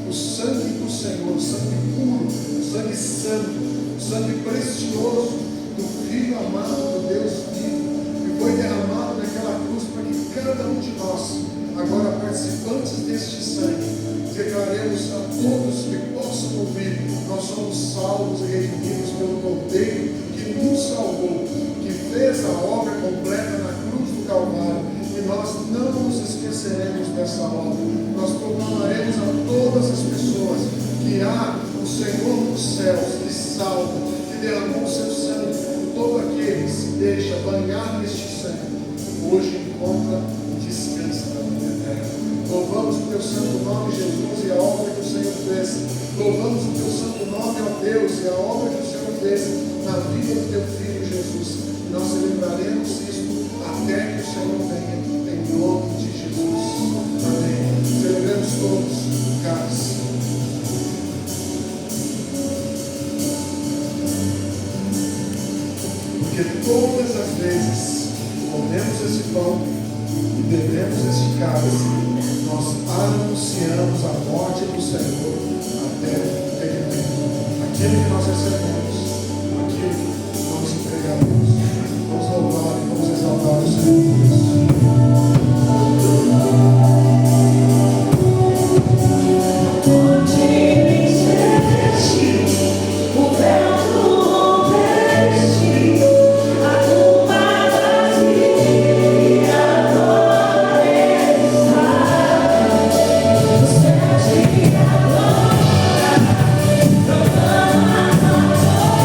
O sangue do Senhor, o sangue puro, o sangue santo, o sangue precioso do Filho amado do Deus vivo, que foi derramado naquela cruz para que cada um de nós, agora participantes deste sangue, declaremos a todos que possam ouvir: nós somos salvos e redimidos pelo Cordeiro que nos salvou, que fez a obra completa na cruz do Calvário. E nós não nos esqueceremos dessa obra. Nós proclamaremos a todas as pessoas que há o Senhor nos céus que salva, que derramou o seu sangue. E todo aquele que se deixa banhar neste sangue hoje encontra descanso na vida eterna. Louvamos o teu santo nome, Jesus, e a obra que o Senhor fez. Louvamos o teu santo nome, ó Deus, e a obra que o Senhor fez na vida do teu Filho Jesus. E nós celebraremos isso até que o Senhor venha, em nome de Jesus. Amém. Celebremos todos o cálice. Porque todas as vezes que comemos esse pão e bebemos este cálice, nós anunciamos a morte do Senhor até que ele venha. Aquilo que nós recebemos, aquilo que vamos entregarmos. Vamos louvar e vamos exaltar o Senhor por isso. Thank you.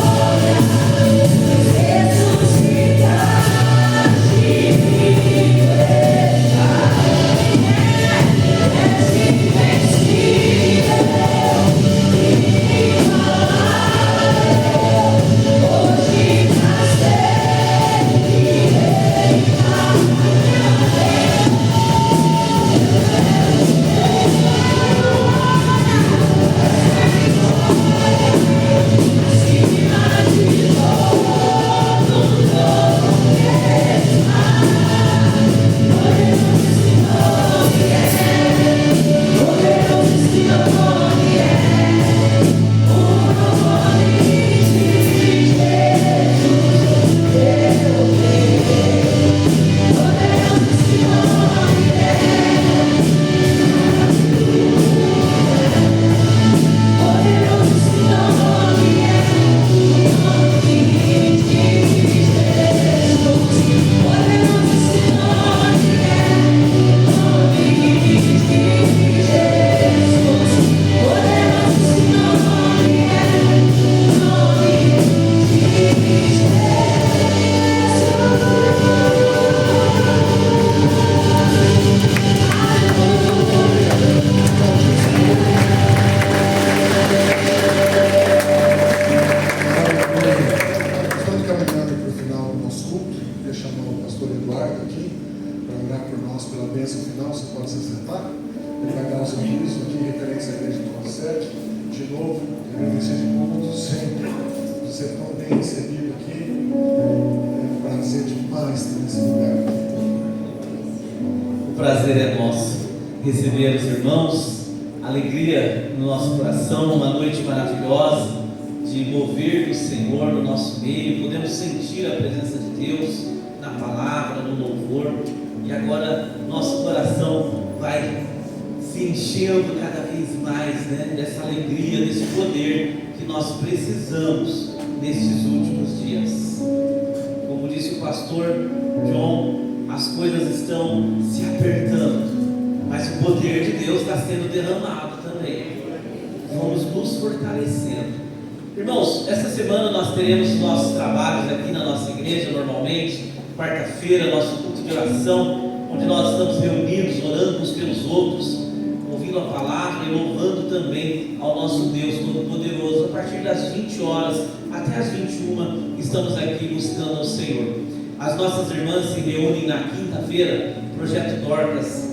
bem recebido aqui. É um prazer demais estar nesse lugar. O prazer é nosso receber os irmãos, alegria no nosso coração, uma noite maravilhosa de mover do Senhor no nosso meio. Podemos sentir a presença de Deus na palavra, no louvor, e agora nosso coração vai se enchendo cada vez mais, né, dessa alegria, desse poder que nós precisamos nestes últimos dias. Como disse o pastor John, as coisas estão se apertando, mas o poder de Deus está sendo derramado também. Vamos nos fortalecendo. Irmãos, essa semana nós teremos nossos trabalhos aqui na nossa igreja, normalmente, quarta-feira, nosso culto de oração, onde nós estamos reunidos, orando uns pelos outros, ouvindo a palavra e louvando também ao nosso Deus Todo-Poderoso. A partir das 20 horas até as 21, estamos aqui buscando ao Senhor. As nossas irmãs se reúnem na quinta-feira, Projeto Dorcas,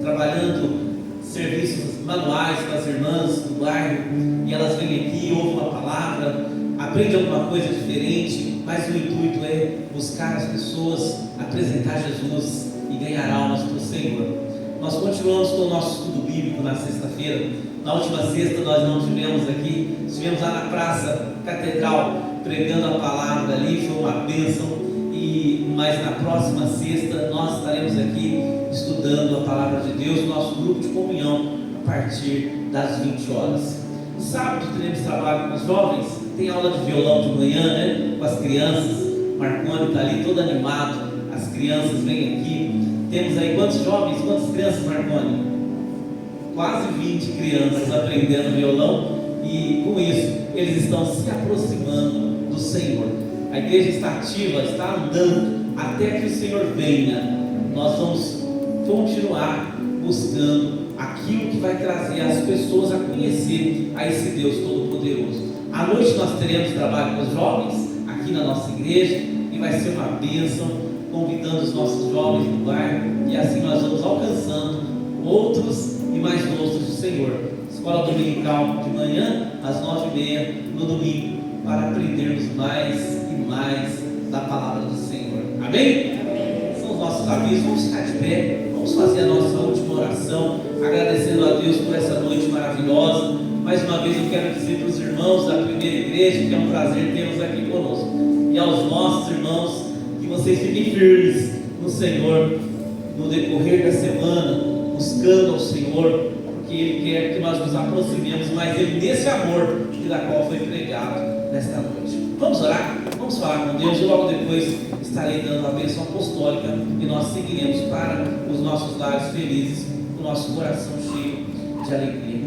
trabalhando serviços manuais para as irmãs do bairro, e elas vêm aqui, ouvem uma palavra, aprendem alguma coisa diferente, mas o intuito é buscar as pessoas, apresentar Jesus e ganhar almas para o Senhor. Nós continuamos com o nosso estudo bíblico na sexta-feira. Na última sexta nós não estivemos aqui, estivemos lá na Praça Catedral pregando a palavra ali, foi uma bênção. Mas na próxima sexta nós estaremos aqui estudando a palavra de Deus no nosso grupo de comunhão a partir das 20 horas. No sábado teremos trabalho com os jovens, tem aula de violão de manhã, né, com as crianças. Marconi está ali todo animado, as crianças vêm aqui. Temos aí quantos jovens, quantas crianças, Marconi? Quase 20 crianças aprendendo violão, e com isso eles estão se aproximando do Senhor. A igreja está ativa, está andando até que o Senhor venha. Nós vamos continuar buscando aquilo que vai trazer as pessoas a conhecer a esse Deus Todo-Poderoso. À noite nós teremos trabalho com os jovens aqui na nossa igreja, e vai ser uma bênção, convidando os nossos jovens do bairro, e assim nós vamos alcançando outros e mais outros do Senhor. Escola dominical de manhã às 9h30 no domingo, para aprendermos mais e mais da palavra do Senhor. Amém? São os nossos avisos. Vamos ficar de pé, vamos fazer a nossa última oração, agradecendo a Deus por essa noite maravilhosa. Mais uma vez eu quero dizer para os irmãos da primeira igreja que é um prazer tê-los aqui conosco, e aos nossos irmãos, que vocês fiquem firmes no Senhor no decorrer da semana, buscando ao Senhor, porque Ele quer que nós nos aproximemos mais dele nesse amor da qual foi pregado nesta noite. Vamos orar, vamos falar com Deus, e logo depois estarei dando a bênção apostólica, e nós seguiremos para os nossos lares felizes, com o nosso coração cheio de alegria.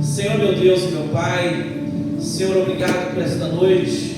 Senhor, meu Deus e meu Pai, Senhor, obrigado por esta noite.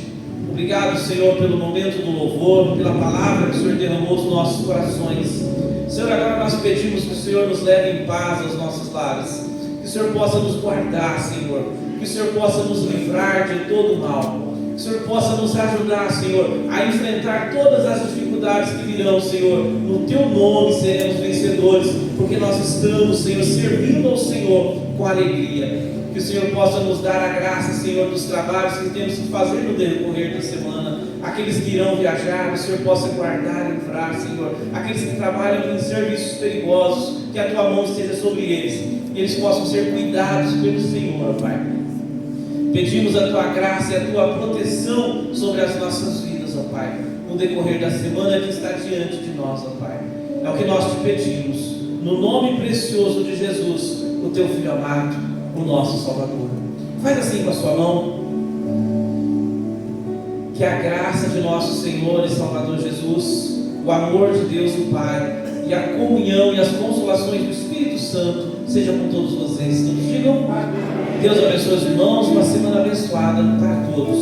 Obrigado, Senhor, pelo momento do louvor, pela palavra que o Senhor derramou nos nossos corações. Senhor, agora nós pedimos que o Senhor nos leve em paz aos nossos lares, que o Senhor possa nos guardar, Senhor, que o Senhor possa nos livrar de todo o mal, que o Senhor possa nos ajudar, Senhor, a enfrentar todas as dificuldades que virão, Senhor. No Teu nome seremos vencedores, porque nós estamos, Senhor, servindo ao Senhor com alegria. Que o Senhor possa nos dar a graça, Senhor, dos trabalhos que temos que fazer no decorrer da semana. Aqueles que irão viajar, que o Senhor possa guardar e livrar, Senhor. Aqueles que trabalham em serviços perigosos, que a Tua mão esteja sobre eles, e eles possam ser cuidados pelo Senhor, Pai. Pedimos a Tua graça e a Tua proteção sobre as nossas vidas, ó Pai, no decorrer da semana que está diante de nós, ó Pai. É o que nós te pedimos, no nome precioso de Jesus, o Teu Filho amado, o nosso Salvador. Faz assim com a sua mão. Que a graça de nosso Senhor e Salvador Jesus, o amor de Deus o Pai, e a comunhão e as consolações do Espírito Santo sejam com todos vocês. Todos digam: Deus abençoe os irmãos, uma semana abençoada para todos.